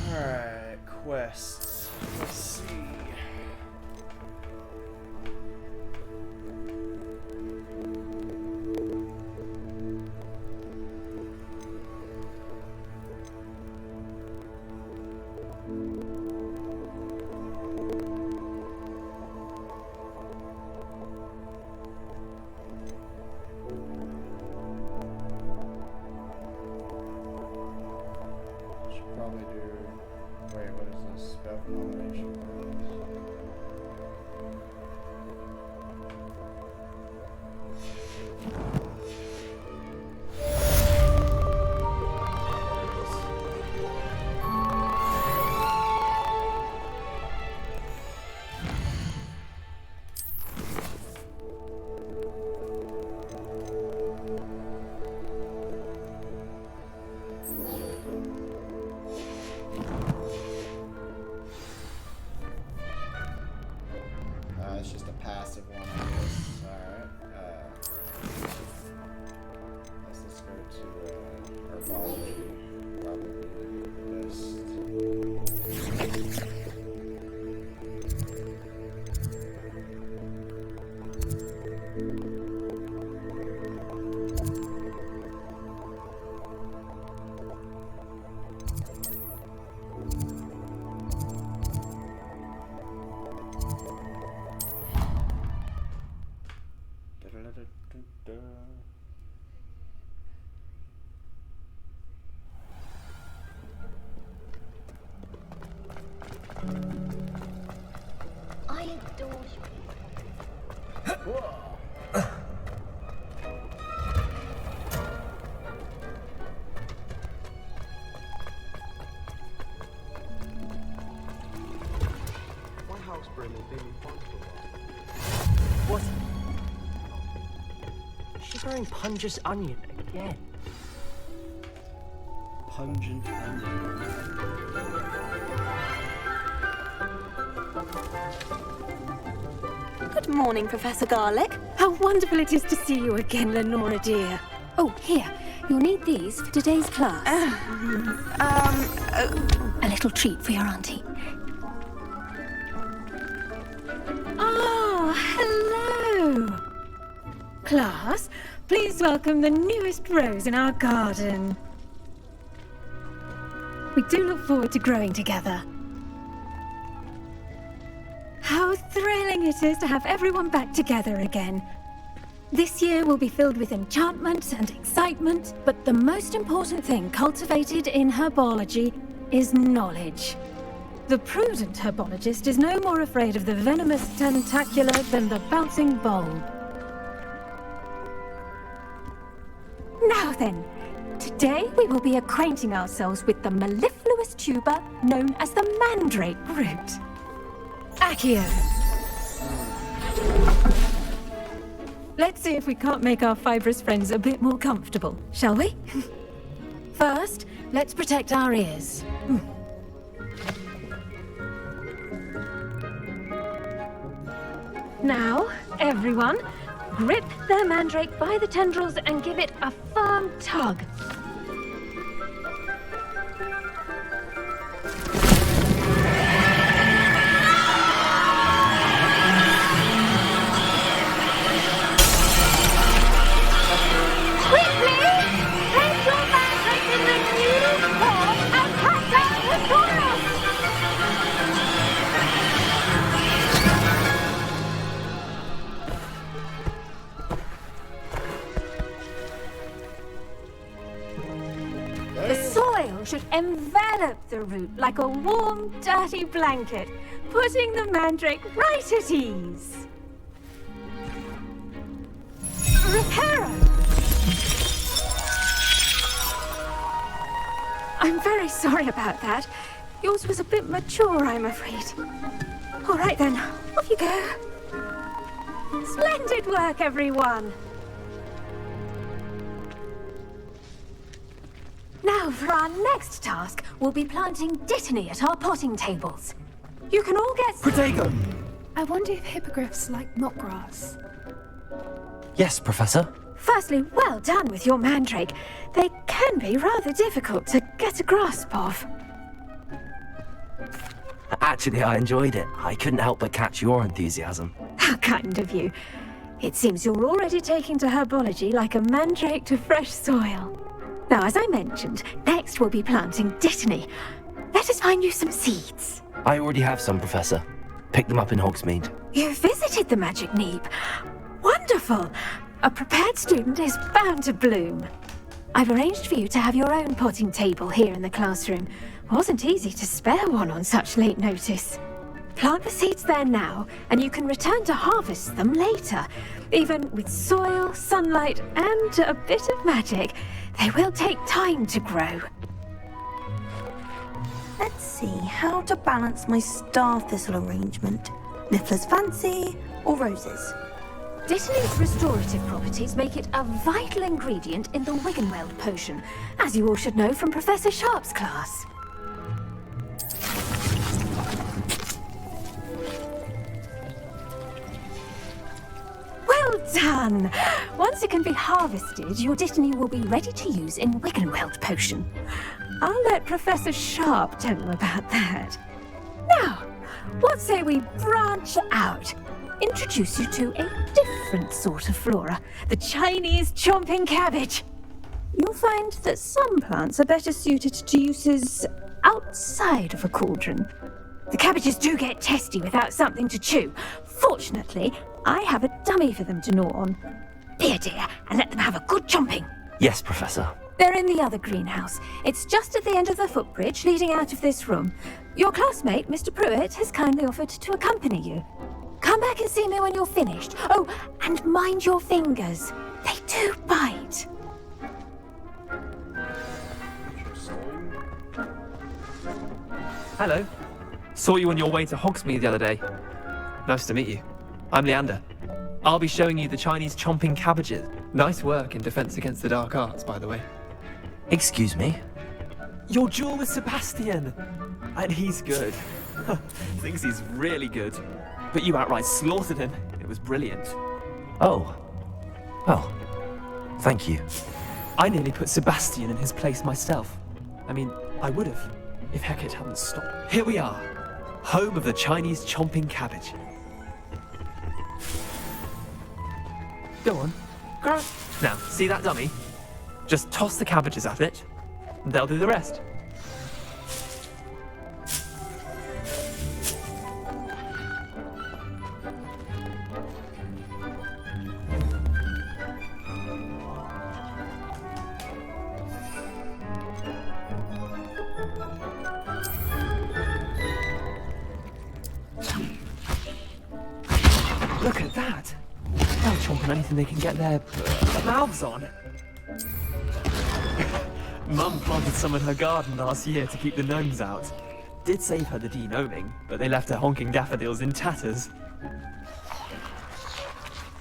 Alright, quests. Let's see. Should probably do. Wait, what is this? Spell combination. It's just a passive one, I guess. Alright. Let's go to herbology. Probably the best. I adore you. My house brim has been in fun for a while. What? She's wearing Punja's onion again. Pungent onion. Good morning, Professor Garlick. How wonderful it is to see you again, Lenora dear. Oh, here. You'll need these for today's class. A little treat for your auntie. Oh, hello. Class, please welcome the newest rose in our garden. We do look forward to growing together. How thrilling it is to have everyone back together again. This year will be filled with enchantment and excitement, but the most important thing cultivated in herbology is knowledge. The prudent herbologist is no more afraid of the venomous tentacula than the bouncing bulb. Now then, today we will be acquainting ourselves with the mellifluous tuber known as the mandrake root. Accio. Let's see if we can't make our fibrous friends a bit more comfortable, shall we? First, let's protect our ears. Now, everyone, Grip their mandrake by the tendrils and give it a firm tug. Quickly! Place your mandrake in the new form and cut down the soil! The soil should envelop the root like a warm, dirty blanket, putting the mandrake right at ease. Reparo! I'm very sorry about that. Yours was a bit mature, I'm afraid. All right then, off you go. Splendid work, everyone! Now, for our next task, we'll be planting Dittany at our potting tables. You can all get... Protego! I wonder if hippogriffs like knotgrass. Yes, Professor. Firstly, well done with your mandrake. They can be rather difficult to get a grasp of. Actually, I enjoyed it. I couldn't help but catch your enthusiasm. How kind of you. It seems you're already taking to herbology like a mandrake to fresh soil. Now, as I mentioned, next we'll be planting Dittany. Let us find you some seeds. I already have some, Professor. Picked them up in Hogsmeade. You visited the Magic Neep. Wonderful! A prepared student is bound to bloom. I've arranged for you to have your own potting table here in the classroom. Wasn't easy to spare one on such late notice. Plant the seeds there now, and you can return to harvest them later. Even with soil, sunlight, and a bit of magic, they will take time to grow. Let's see how to balance my star thistle arrangement. Niffler's fancy or roses? Dittany's restorative properties make it a vital ingredient in the Wiggenweld potion, as you all should know from Professor Sharp's class. Well done! Once it can be harvested, your Dittany will be ready to use in Wiggenweld potion. I'll let Professor Sharp tell you about that. Now, what say we branch out? Introduce you to a different sort of flora, the Chinese chomping cabbage. You'll find that some plants are better suited to uses outside of a cauldron. The cabbages do get testy without something to chew. Fortunately, I have a dummy for them to gnaw on. Here, dear, and let them have a good chomping. Yes, Professor. They're in the other greenhouse. It's just at the end of the footbridge leading out of this room. Your classmate, Mr. Pruitt, has kindly offered to accompany you. Come back and see me when you're finished. Oh, and mind your fingers. They do bite. Hello. Saw you on your way to Hogsmeade the other day. Nice to meet you. I'm Leander. I'll be showing you the Chinese chomping cabbages. Nice work in Defense Against the Dark Arts, by the way. Excuse me? Your duel with Sebastian! And he's good. Thinks he's really good. But you outright slaughtered him. It was brilliant. Oh. Well, thank you. I nearly put Sebastian in his place myself. I mean, I would have, if Hecate hadn't stopped. Here we are, home of the Chinese chomping cabbage. Go on, grab it. Now, see that dummy? Just toss the cabbages at it, and they'll do the rest. Look at that! They'll chomp on anything they can get their mouths on. Mum planted some in her garden last year to keep the gnomes out. Did save her the de-gnoming, but they left her honking daffodils in tatters.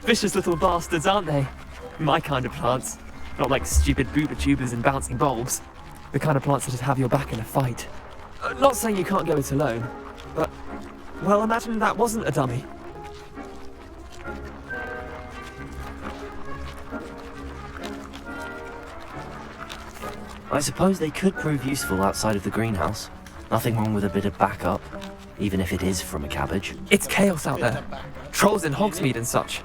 Vicious little bastards, aren't they? My kind of plants. Not like stupid booba tubers and bouncing bulbs. The kind of plants that just have your back in a fight. Not saying you can't go it alone, but... well, imagine that wasn't a dummy. I suppose they could prove useful outside of the greenhouse. Nothing wrong with a bit of backup, even if it is from a cabbage. It's chaos out there. Trolls in Hogsmeade and such.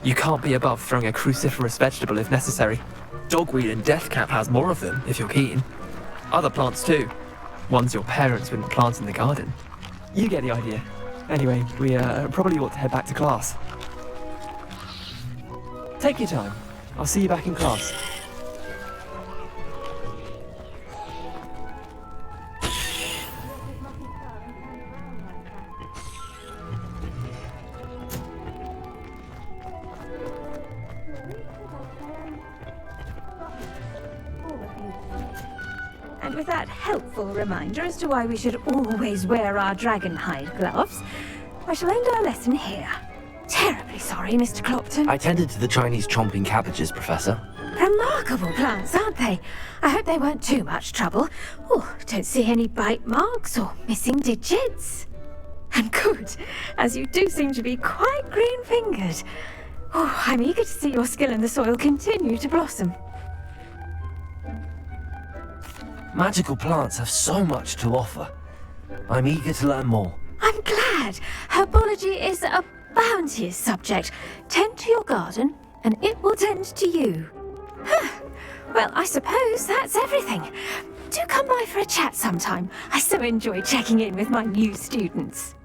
You can't be above throwing a cruciferous vegetable if necessary. Dogweed and deathcap has more of them, if you're keen. Other plants too. Ones your parents wouldn't plant in the garden. You get the idea. Anyway, we probably ought to head back to class. Take your time. I'll see you back in class. And with that helpful reminder as to why we should always wear our dragonhide gloves, I shall end our lesson here. Terribly sorry, Mr. Clopton. I tended to the Chinese chomping cabbages, Professor. Remarkable plants, aren't they? I hope they weren't too much trouble. Oh, don't see any bite marks or missing digits. And good, as you do seem to be quite green-fingered. Oh, I'm eager to see your skill in the soil continue to blossom. Magical plants have so much to offer. I'm eager to learn more. I'm glad. Herbology is a bounteous subject. Tend to your garden, and it will tend to you. Well, I suppose that's everything. Do come by for a chat sometime. I so enjoy checking in with my new students.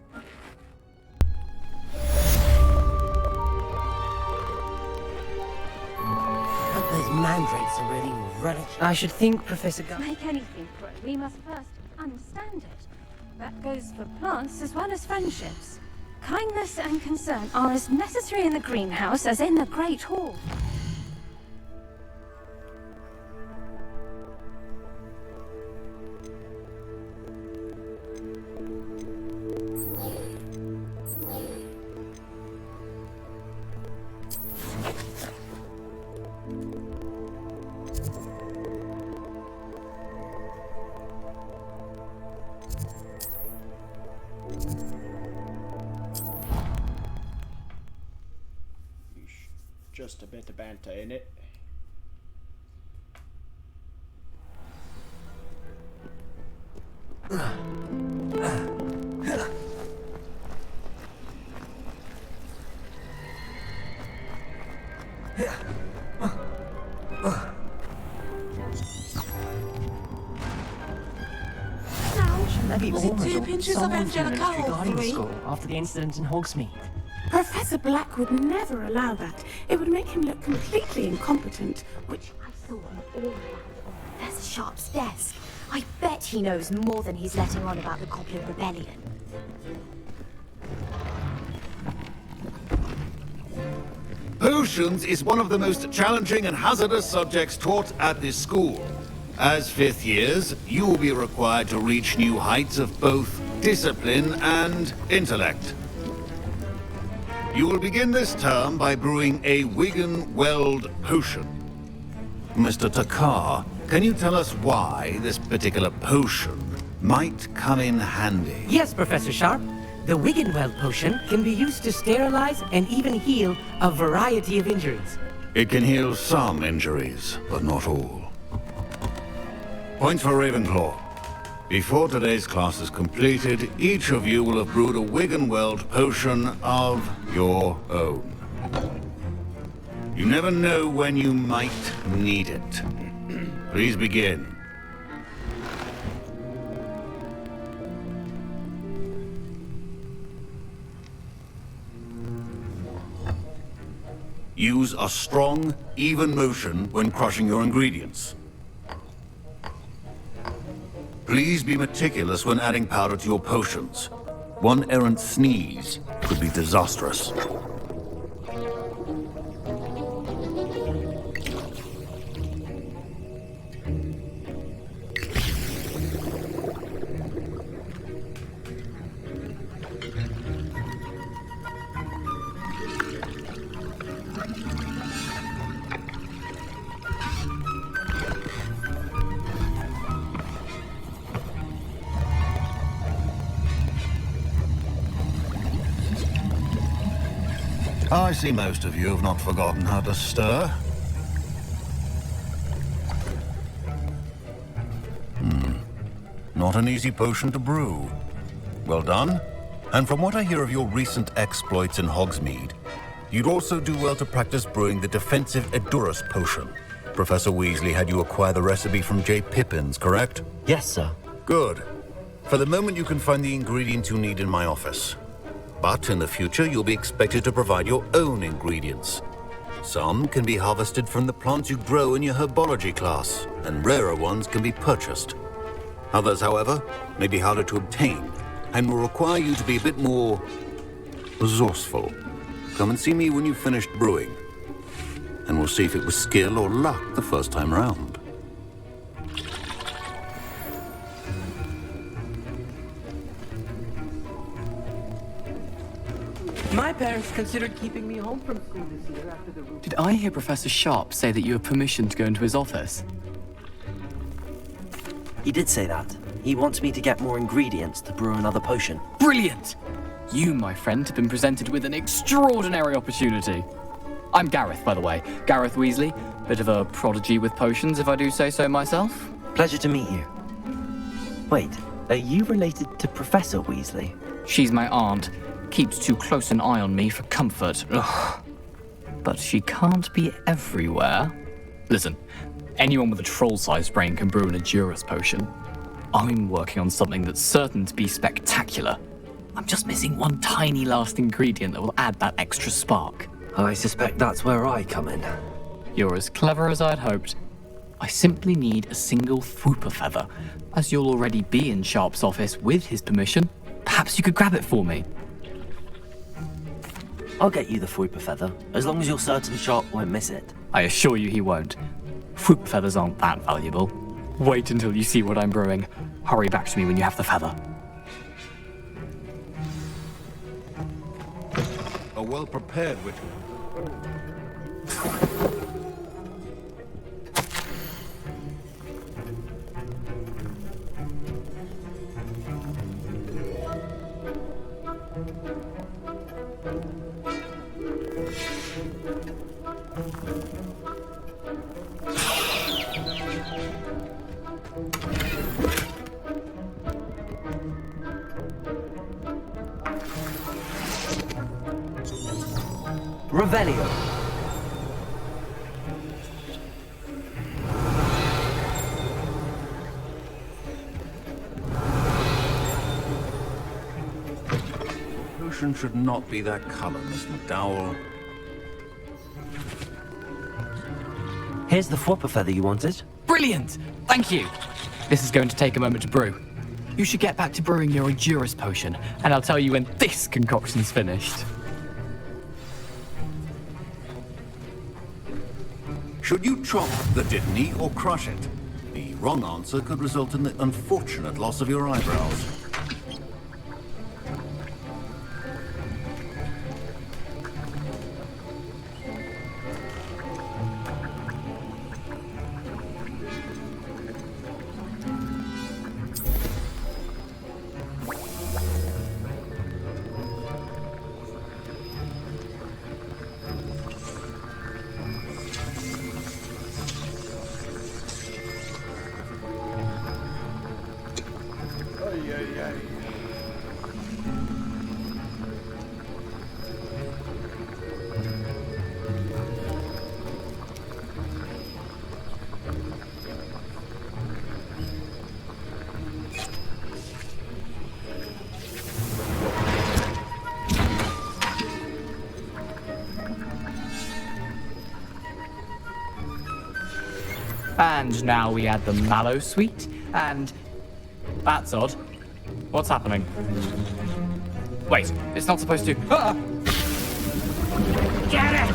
Those mandrakes are really relish. I should think Professor To make anything grow, we must first understand it. That goes for plants as well as friendships. Kindness and concern are as necessary in the greenhouse as in the Great Hall. Just a bit of banter in it. Was it 2 pinches of Angelica or 3? After the incident in Hogsmeade. Professor Black would never allow that. It would make him look completely incompetent, which I saw him all around Professor Sharp's desk. I bet he knows more than he's letting on about the Goblin Rebellion. Potions is one of the most challenging and hazardous subjects taught at this school. As 5th years, you will be required to reach new heights of both discipline and intellect. You will begin this term by brewing a Wigan-Weld potion. Mr. Takar, can you tell us why this particular potion might come in handy? Yes, Professor Sharp. The Wiggenweld potion can be used to sterilize and even heal a variety of injuries. It can heal some injuries, but not all. Point for Ravenclaw. Before today's class is completed, each of you will have brewed a Wiggenweld potion of your own. You never know when you might need it. Please begin. Use a strong, even motion when crushing your ingredients. Please be meticulous when adding powder to your potions. One errant sneeze could be disastrous. I see most of you have not forgotten how to stir. Not an easy potion to brew. Well done. And from what I hear of your recent exploits in Hogsmeade, you'd also do well to practice brewing the defensive Edurus potion. Professor Weasley had you acquire the recipe from J. Pippin's, correct? Yes, sir. Good. For the moment, you can find the ingredients you need in my office. But in the future, you'll be expected to provide your own ingredients. Some can be harvested from the plants you grow in your herbology class, and rarer ones can be purchased. Others, however, may be harder to obtain, and will require you to be a bit more resourceful. Come and see me when you've finished brewing, and we'll see if it was skill or luck the first time round. My parents considered keeping me home from school this year after the... Did I hear Professor Sharp say that you have permission to go into his office? He did say that. He wants me to get more ingredients to brew another potion. Brilliant! You, my friend, have been presented with an extraordinary opportunity. I'm Gareth, by the way. Gareth Weasley. Bit of a prodigy with potions, if I do say so myself. Pleasure to meet you. Wait, are you related to Professor Weasley? She's my aunt. Keeps too close an eye on me for comfort. Ugh. But she can't be everywhere. Listen, anyone with a troll-sized brain can brew an Edurus potion. I'm working on something that's certain to be spectacular. I'm just missing one tiny last ingredient that will add that extra spark. I suspect that's where I come in. You're as clever as I'd hoped. I simply need a single Fwooper feather. As you'll already be in Sharp's office with his permission, perhaps you could grab it for me. I'll get you the Fwooper feather, as long as you're certain Sharp won't miss it. I assure you he won't. Fwooper feathers aren't that valuable. Wait until you see what I'm brewing. Hurry back to me when you have the feather. A well-prepared witch. Revelio. Potion should not be that color, Miss McDowell. Here's the Fwooper feather you wanted. Brilliant! Thank you! This is going to take a moment to brew. You should get back to brewing your Edurus potion, and I'll tell you when this concoction's finished. Should you chop the Dittany or crush it? The wrong answer could result in the unfortunate loss of your eyebrows. And now we add the mallow sweet, and... That's odd. What's happening? Wait, it's not supposed to... Ah! Get it!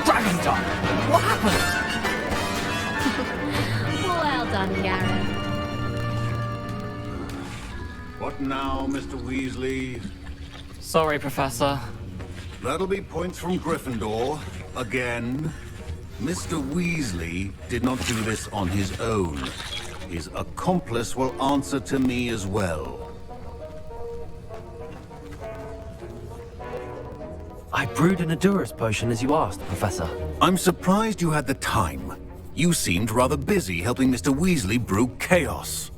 Dragon Dog! What happened? Well done, Gareth. What now, Mr. Weasley? Sorry, Professor. That'll be points from Gryffindor. Again. Mr. Weasley did not do this on his own. His accomplice will answer to me as well. I brewed an Edurus potion as you asked, Professor. I'm surprised you had the time. You seemed rather busy helping Mr. Weasley brew chaos.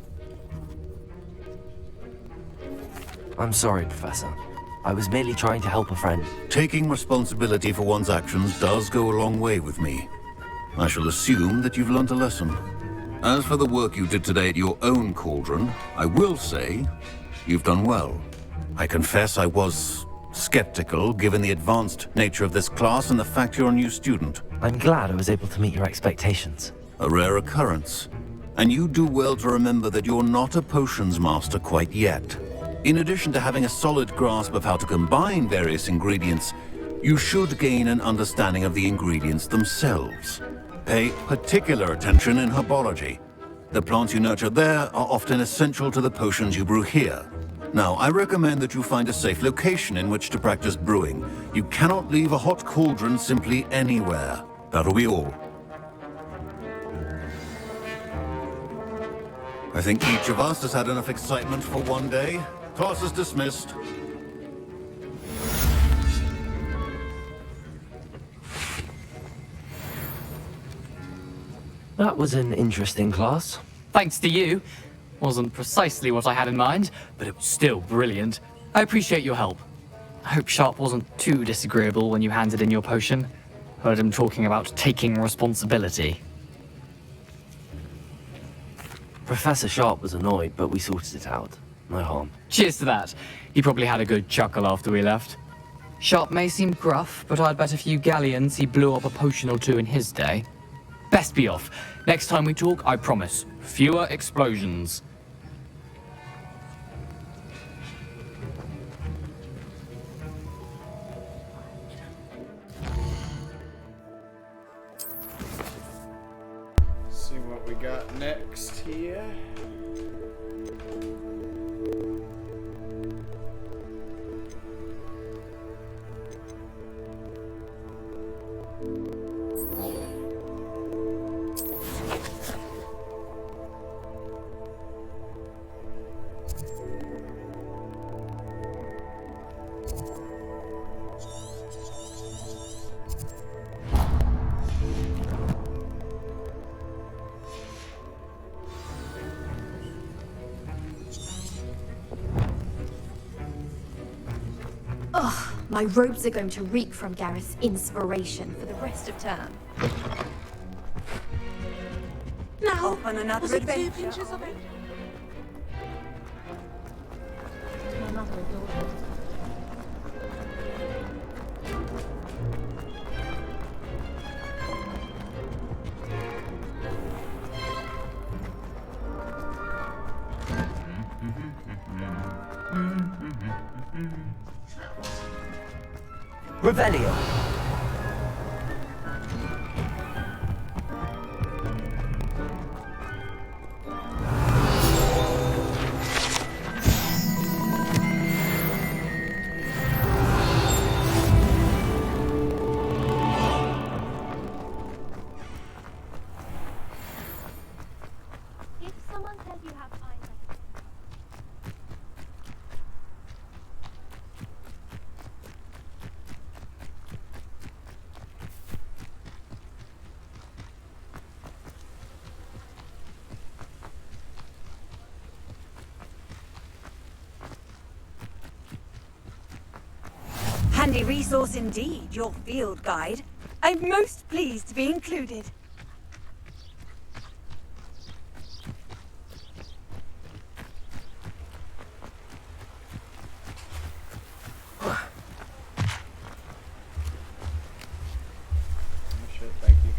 I'm sorry, Professor. I was merely trying to help a friend. Taking responsibility for one's actions does go a long way with me. I shall assume that you've learnt a lesson. As for the work you did today at your own cauldron, I will say you've done well. I confess I was skeptical, given the advanced nature of this class and the fact you're a new student. I'm glad I was able to meet your expectations. A rare occurrence. And you do well to remember that you're not a potions master quite yet. In addition to having a solid grasp of how to combine various ingredients, you should gain an understanding of the ingredients themselves. Pay particular attention in herbology. The plants you nurture there are often essential to the potions you brew here. Now, I recommend that you find a safe location in which to practice brewing. You cannot leave a hot cauldron simply anywhere. That'll be all. I think each of us has had enough excitement for one day. Class is dismissed. That was an interesting class. Thanks to you. Wasn't precisely what I had in mind, but it was still brilliant. I appreciate your help. I hope Sharp wasn't too disagreeable when you handed in your potion. Heard him talking about taking responsibility. Professor Sharp was annoyed, but we sorted it out. No harm. Cheers to that. He probably had a good chuckle after we left. Sharp may seem gruff, but I'd bet a few galleons he blew up a potion or two in his day. Best be off. Next time we talk, I promise, fewer explosions. See what we got next here. Ugh, my robes are going to reek from Gareth's inspiration for the rest of term. Now, Off on another was it 2 adventure. pinches of it? Revelio. If someone says you have eyes Handy resource indeed, your field guide. I'm most pleased to be included. Shit, thank you.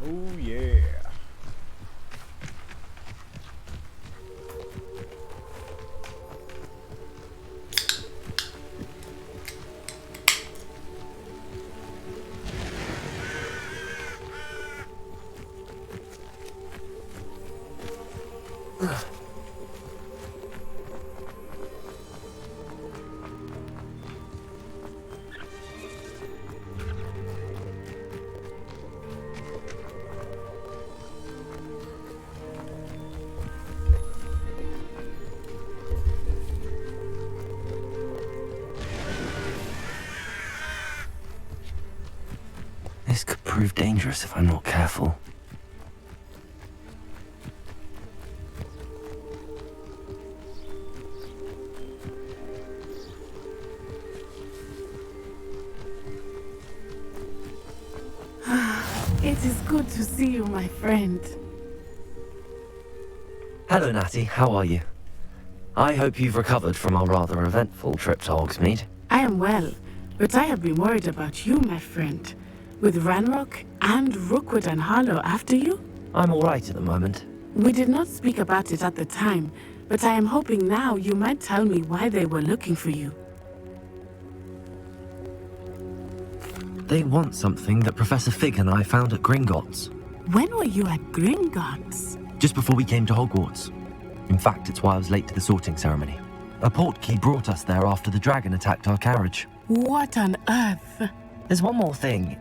Oh yeah. This could prove dangerous if I'm not careful. It is good to see you, my friend. Hello, Natty. How are you? I hope you've recovered from our rather eventful trip to Hogsmeade. I am well, but I have been worried about you, my friend. With Ranrock and Rookwood and Harlow after you? I'm all right at the moment. We did not speak about it at the time, but I am hoping now you might tell me why they were looking for you. They want something that Professor Fig and I found at Gringotts. When were you at Gringotts? Just before we came to Hogwarts. In fact, it's why I was late to the sorting ceremony. A portkey brought us there after the dragon attacked our carriage. What on earth? There's one more thing.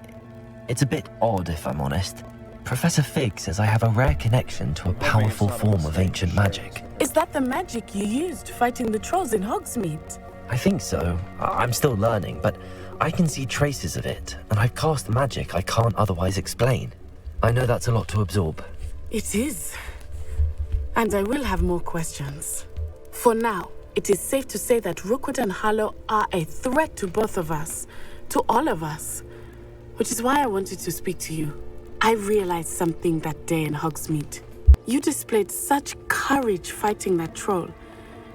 It's a bit odd, if I'm honest. Professor Fig says I have a rare connection to a powerful form of ancient magic. Is that the magic you used fighting the trolls in Hogsmeade? I think so. I'm still learning, but I can see traces of it, and I've cast magic I can't otherwise explain. I know that's a lot to absorb. It is. And I will have more questions. For now, it is safe to say that Rookwood and Harlow are a threat to both of us. To all of us. Which is why I wanted to speak to you. I realized something that day in Hogsmeade. You displayed such courage fighting that troll.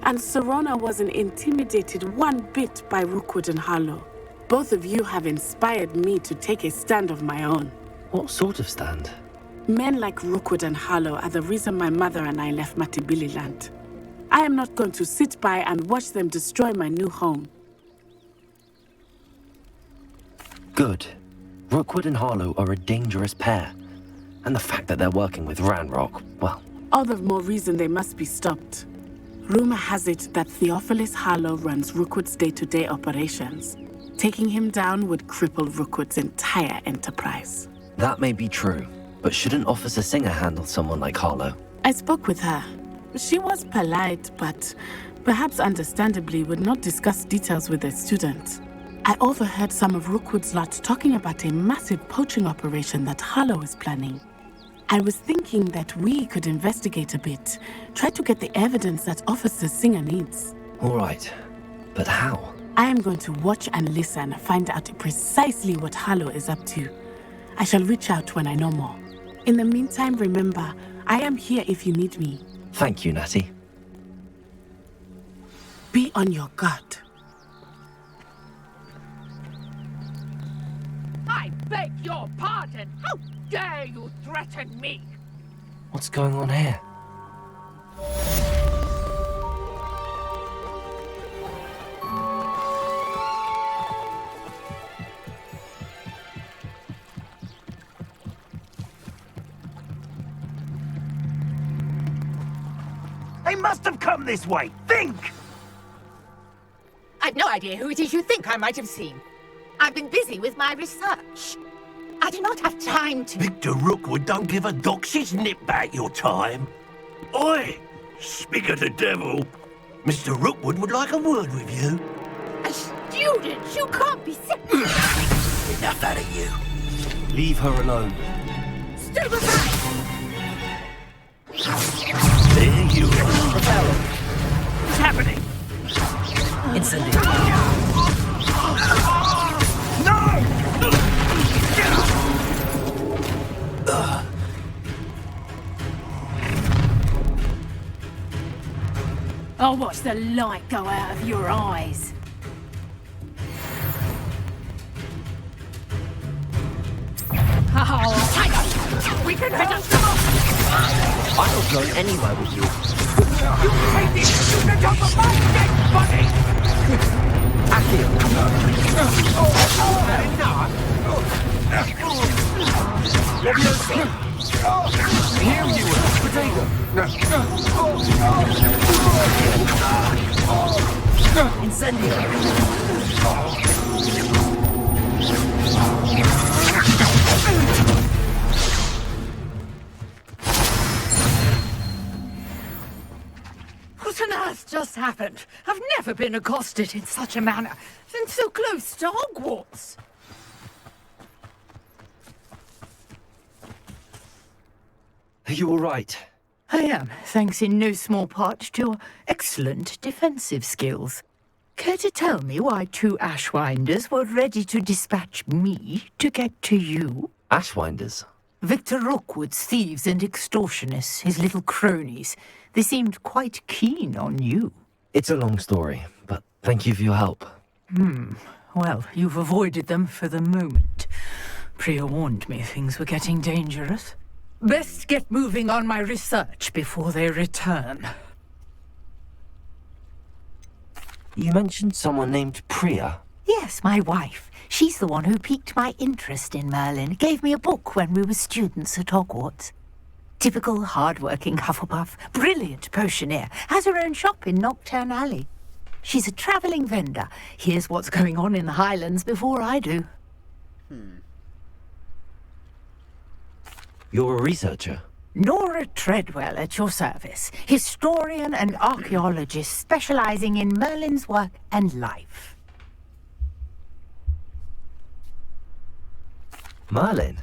And Serona wasn't intimidated one bit by Rookwood and Harlow. Both of you have inspired me to take a stand of my own. What sort of stand? Men like Rookwood and Harlow are the reason my mother and I left Matibili land. I am not going to sit by and watch them destroy my new home. Good. Rookwood and Harlow are a dangerous pair. And the fact that they're working with Ranrock, well... All the more reason they must be stopped. Rumor has it that Theophilus Harlow runs Rookwood's day-to-day operations. Taking him down would cripple Rookwood's entire enterprise. That may be true, but shouldn't Officer Singer handle someone like Harlow? I spoke with her. She was polite, but perhaps understandably would not discuss details with a student. I overheard some of Rookwood's lot talking about a massive poaching operation that Harlow is planning. I was thinking that we could investigate a bit, try to get the evidence that Officer Singer needs. All right, but how? I am going to watch and listen, find out precisely what Harlow is up to. I shall reach out when I know more. In the meantime, remember, I am here if you need me. Thank you, Natty. Be on your guard. I beg your pardon! How dare you threaten me? What's going on here? They must have come this way! Think! I've no idea who it is you think I might have seen. I've been busy with my research. I do not have time to... Victor Rookwood don't give a doxy's nip back your time. Oi! Speak of the devil. Mr. Rookwood would like a word with you. A student? You can't be sick. Enough out of you. Leave her alone. Stay aside! There you are. What's happening? Incendiary. I'll watch the light go out of your eyes. Oh, I'm not going anywhere with you. You take this student off of my dead body! Akio! Leviosa! Here you are, potato! Incendio! What on earth just happened? I've never been accosted in such a manner, and so close to Hogwarts. Are you all right? I am, thanks in no small part to your excellent defensive skills. Care to tell me why 2 Ashwinders were ready to dispatch me to get to you? Ashwinders? Victor Rookwood's thieves and extortionists, his little cronies. They seemed quite keen on you. It's a long story, but thank you for your help. Well, you've avoided them for the moment. Priya warned me things were getting dangerous. Best get moving on my research before they return. You mentioned someone named Priya. Yes, my wife. She's the one who piqued my interest in Merlin. Gave me a book when we were students at Hogwarts. Typical hard-working Hufflepuff, brilliant potioneer, has her own shop in Knockturn Alley. She's a travelling vendor. Hears what's going on in the Highlands before I do. You're a researcher? Nora Treadwell at your service, historian and archaeologist specialising in Merlin's work and life. Merlin?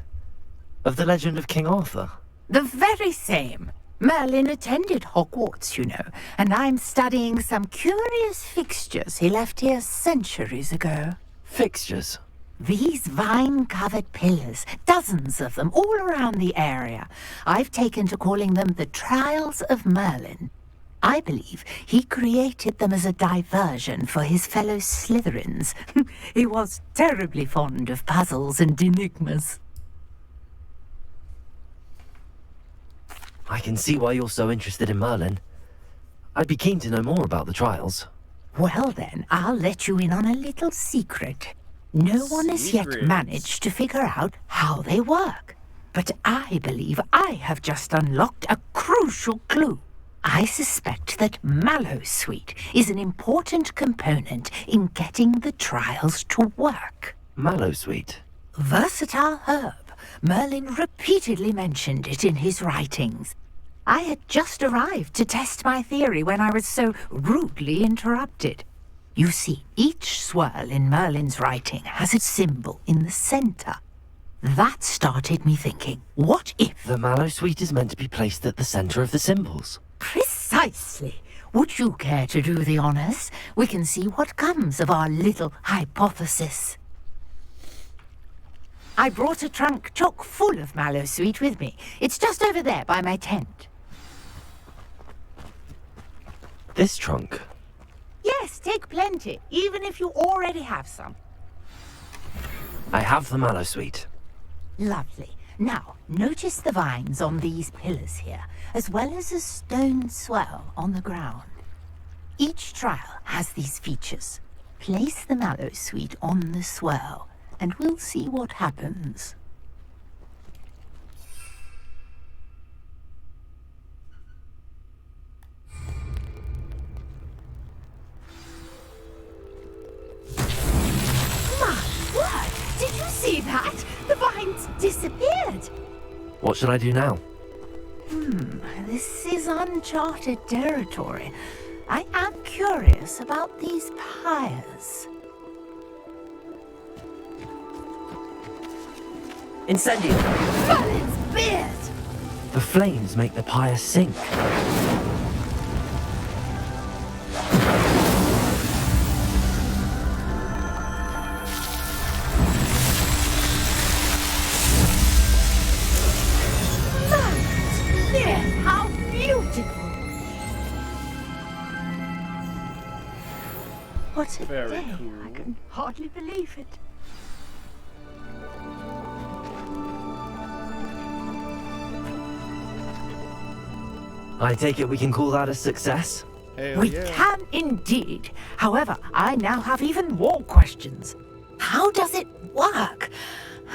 Of the legend of King Arthur? The very same. Merlin attended Hogwarts, you know, and I'm studying some curious fixtures he left here centuries ago. Fixtures? These vine-covered pillars, dozens of them, all around the area. I've taken to calling them the Trials of Merlin. I believe he created them as a diversion for his fellow Slytherins. He was terribly fond of puzzles and enigmas. I can see why you're so interested in Merlin. I'd be keen to know more about the trials. Well then, I'll let you in on a little secret. No one has yet managed to figure out how they work. But I believe I have just unlocked a crucial clue. I suspect that Mallowsweet is an important component in getting the trials to work. Mallowsweet? Versatile herb. Merlin repeatedly mentioned it in his writings. I had just arrived to test my theory when I was so rudely interrupted. You see, each swirl in Merlin's writing has a symbol in the center. That started me thinking, what if... The Mallowsweet is meant to be placed at the center of the symbols. Precisely. Would you care to do the honors? We can see what comes of our little hypothesis. I brought a trunk chock full of Mallowsweet with me. It's just over there by my tent. This trunk? Yes, take plenty, even if you already have some. I have the Mallowsweet. Lovely. Now, notice the vines on these pillars here, as well as a stone swell on the ground. Each trial has these features. Place the Mallowsweet on the swell, and we'll see what happens. My word! Did you see that? The vines disappeared! What should I do now? This is uncharted territory. I am curious about these pyres. Incendio! Merlin's beard! The flames make the pyre sink. Merlin's beard! How beautiful! What a day! I can hardly believe it. I take it we can call that a success? We can indeed. However, I now have even more questions. How does it work?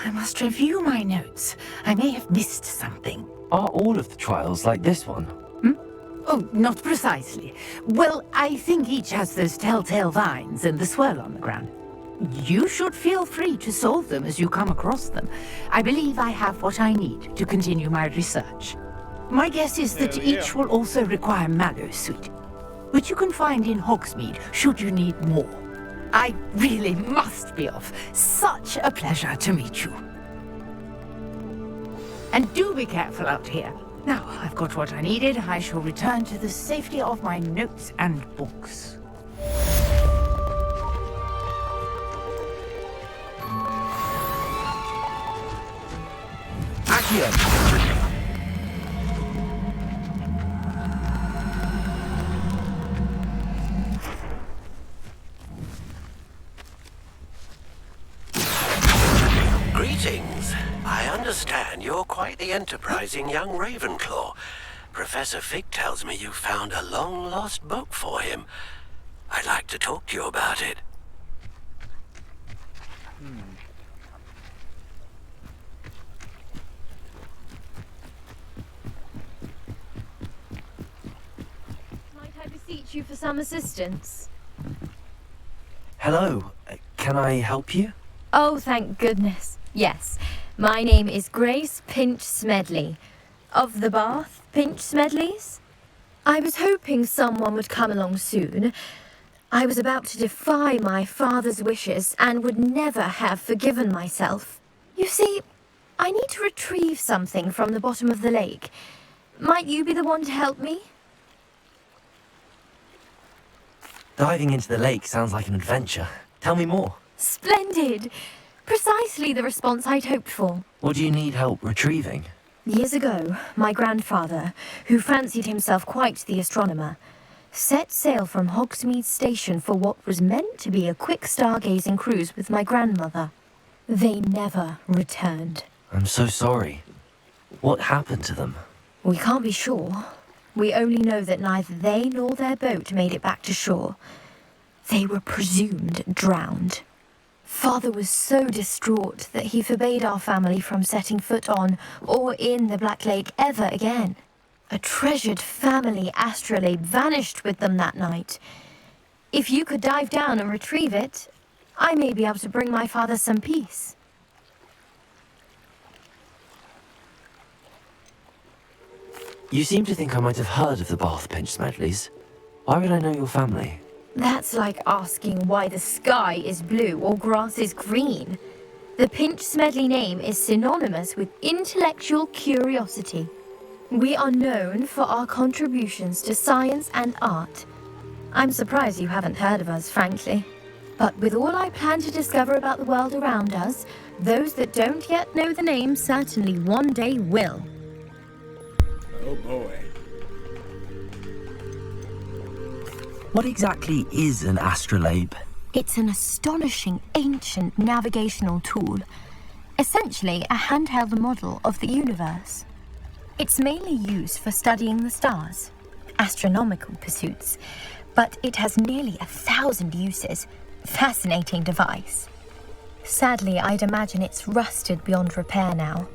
I must review my notes. I may have missed something. Are all of the trials like this one? Oh, not precisely. Well, I think each has those telltale vines and the swirl on the ground. You should feel free to solve them as you come across them. I believe I have what I need to continue my research. My guess is that each will also require Mallow Sweet, which you can find in Hogsmeade should you need more. I really must be off. Such a pleasure to meet you. And do be careful out here. Now I've got what I needed, I shall return to the safety of my notes and books. Accio! Greetings. I understand you're quite the enterprising young Ravenclaw. Professor Fig tells me you found a long-lost book for him. I'd like to talk to you about it. Might I beseech you for some assistance? Hello, can I help you? Oh, thank goodness. Yes, my name is Grace Pinch Smedley, of the Bath Pinch Smedleys. I was hoping someone would come along soon. I was about to defy my father's wishes and would never have forgiven myself. You see, I need to retrieve something from the bottom of the lake. Might you be the one to help me? Diving into the lake sounds like an adventure. Tell me more. Splendid! Precisely the response I'd hoped for. What do you need help retrieving? Years ago, my grandfather, who fancied himself quite the astronomer, set sail from Hogsmeade Station for what was meant to be a quick stargazing cruise with my grandmother. They never returned. I'm so sorry. What happened to them? We can't be sure. We only know that neither they nor their boat made it back to shore. They were presumed drowned. Father was so distraught that he forbade our family from setting foot on or in the Black Lake ever again. A treasured family astrolabe vanished with them that night. If you could dive down and retrieve it, I may be able to bring my father some peace. You seem to think I might have heard of the Bath Pinch Smedleys. Why would I know your family? That's like asking why the sky is blue or grass is green. The Pinch Smedley name is synonymous with intellectual curiosity. We are known for our contributions to science and art. I'm surprised you haven't heard of us, frankly. But with all I plan to discover about the world around us, those that don't yet know the name certainly one day will. Oh boy. What exactly is an astrolabe? It's an astonishing ancient navigational tool, essentially a handheld model of the universe. It's mainly used for studying the stars, astronomical pursuits, but it has nearly 1,000 uses. Fascinating device. Sadly, I'd imagine it's rusted beyond repair now.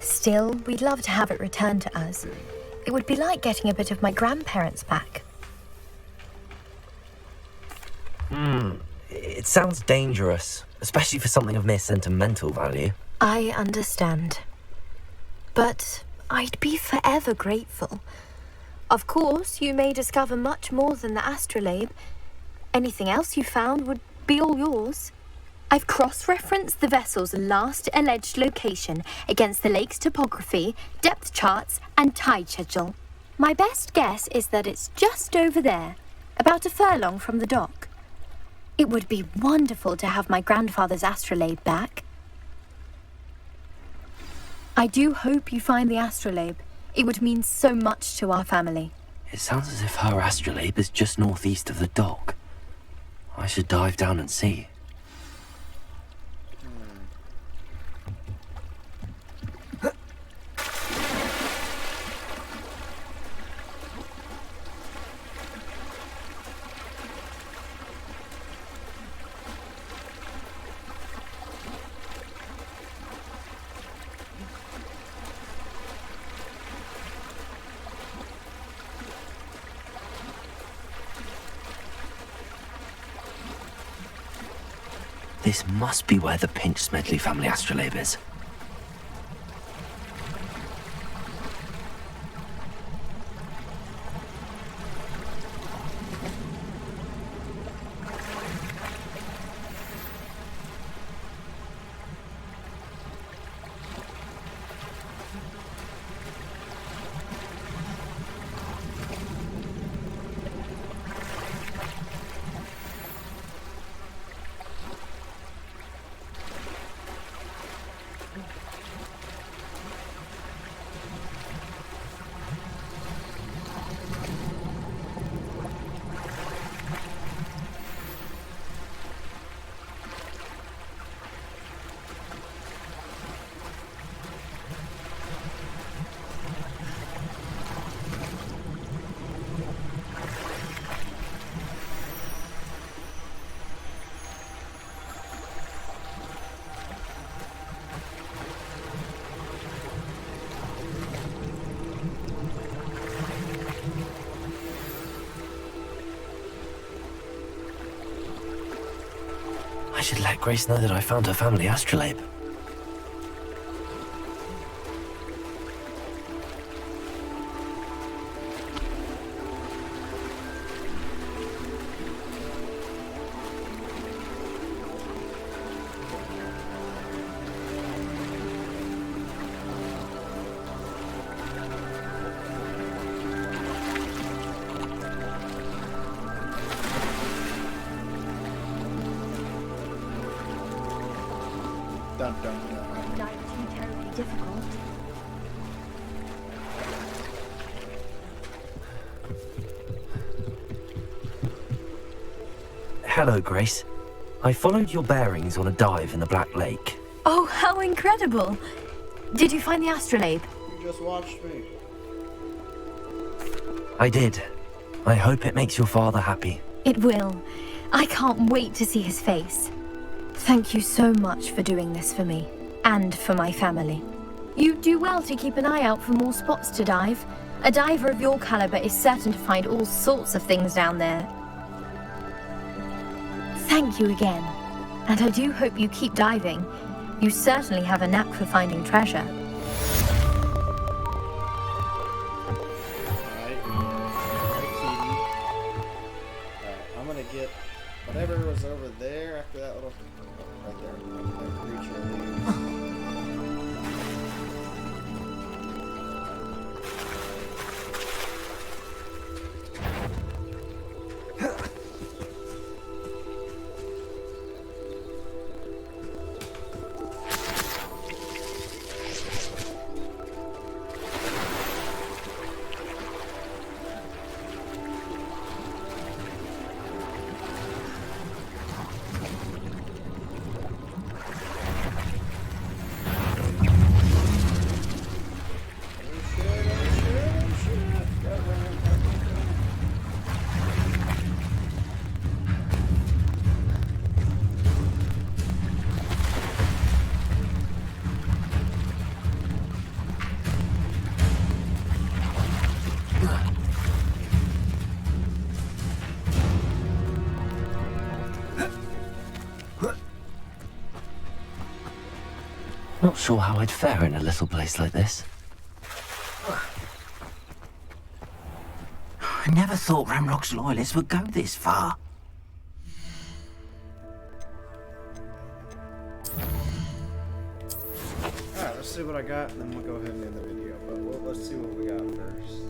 Still, we'd love to have it returned to us. It would be like getting a bit of my grandparents back. It sounds dangerous, especially for something of mere sentimental value. I understand. But I'd be forever grateful. Of course, you may discover much more than the astrolabe. Anything else you found would be all yours. I've cross-referenced the vessel's last alleged location against the lake's topography, depth charts, and tide schedule. My best guess is that it's just over there, about a furlong from the dock. It would be wonderful to have my grandfather's astrolabe back. I do hope you find the astrolabe. It would mean so much to our family. It sounds as if her astrolabe is just northeast of the dock. I should dive down and see. This must be where the Pinch Smedley family astrolabe is. I should let Grace know that I found her family astrolabe. Dun, dun, dun. Not too terribly difficult. Hello, Grace. I followed your bearings on a dive in the Black Lake. Oh, how incredible! Did you find the astrolabe? You just watched me. I did. I hope it makes your father happy. It will. I can't wait to see his face. Thank you so much for doing this for me, and for my family. You do well to keep an eye out for more spots to dive. A diver of your caliber is certain to find all sorts of things down there. Thank you again, and I do hope you keep diving. You certainly have a knack for finding treasure. I'm gonna get whatever was over there after that little right there. That creature leaves. Not sure how I'd fare in a little place like this. I never thought Ramrock's loyalists would go this far. Alright, let's see what I got, and then we'll go ahead and end the video. But let's see what we got first.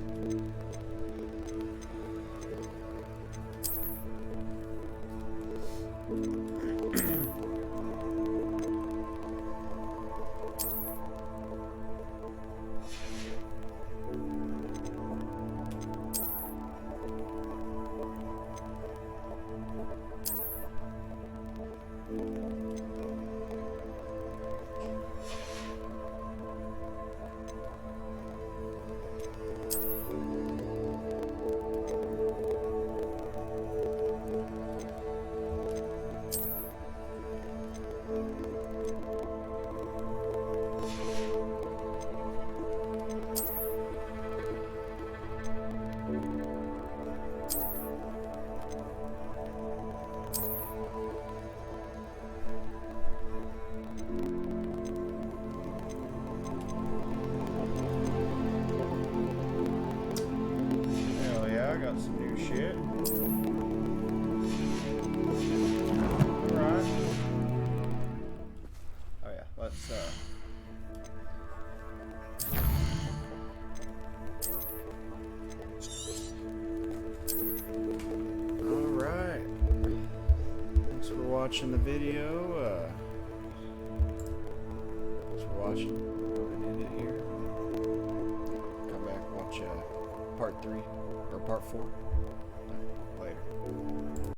got some new shit. Alright. Oh yeah, let's Alright. Thanks for watching the video. Thanks for watching. Go ahead and end it here. Come back, watch part 3 or part 4.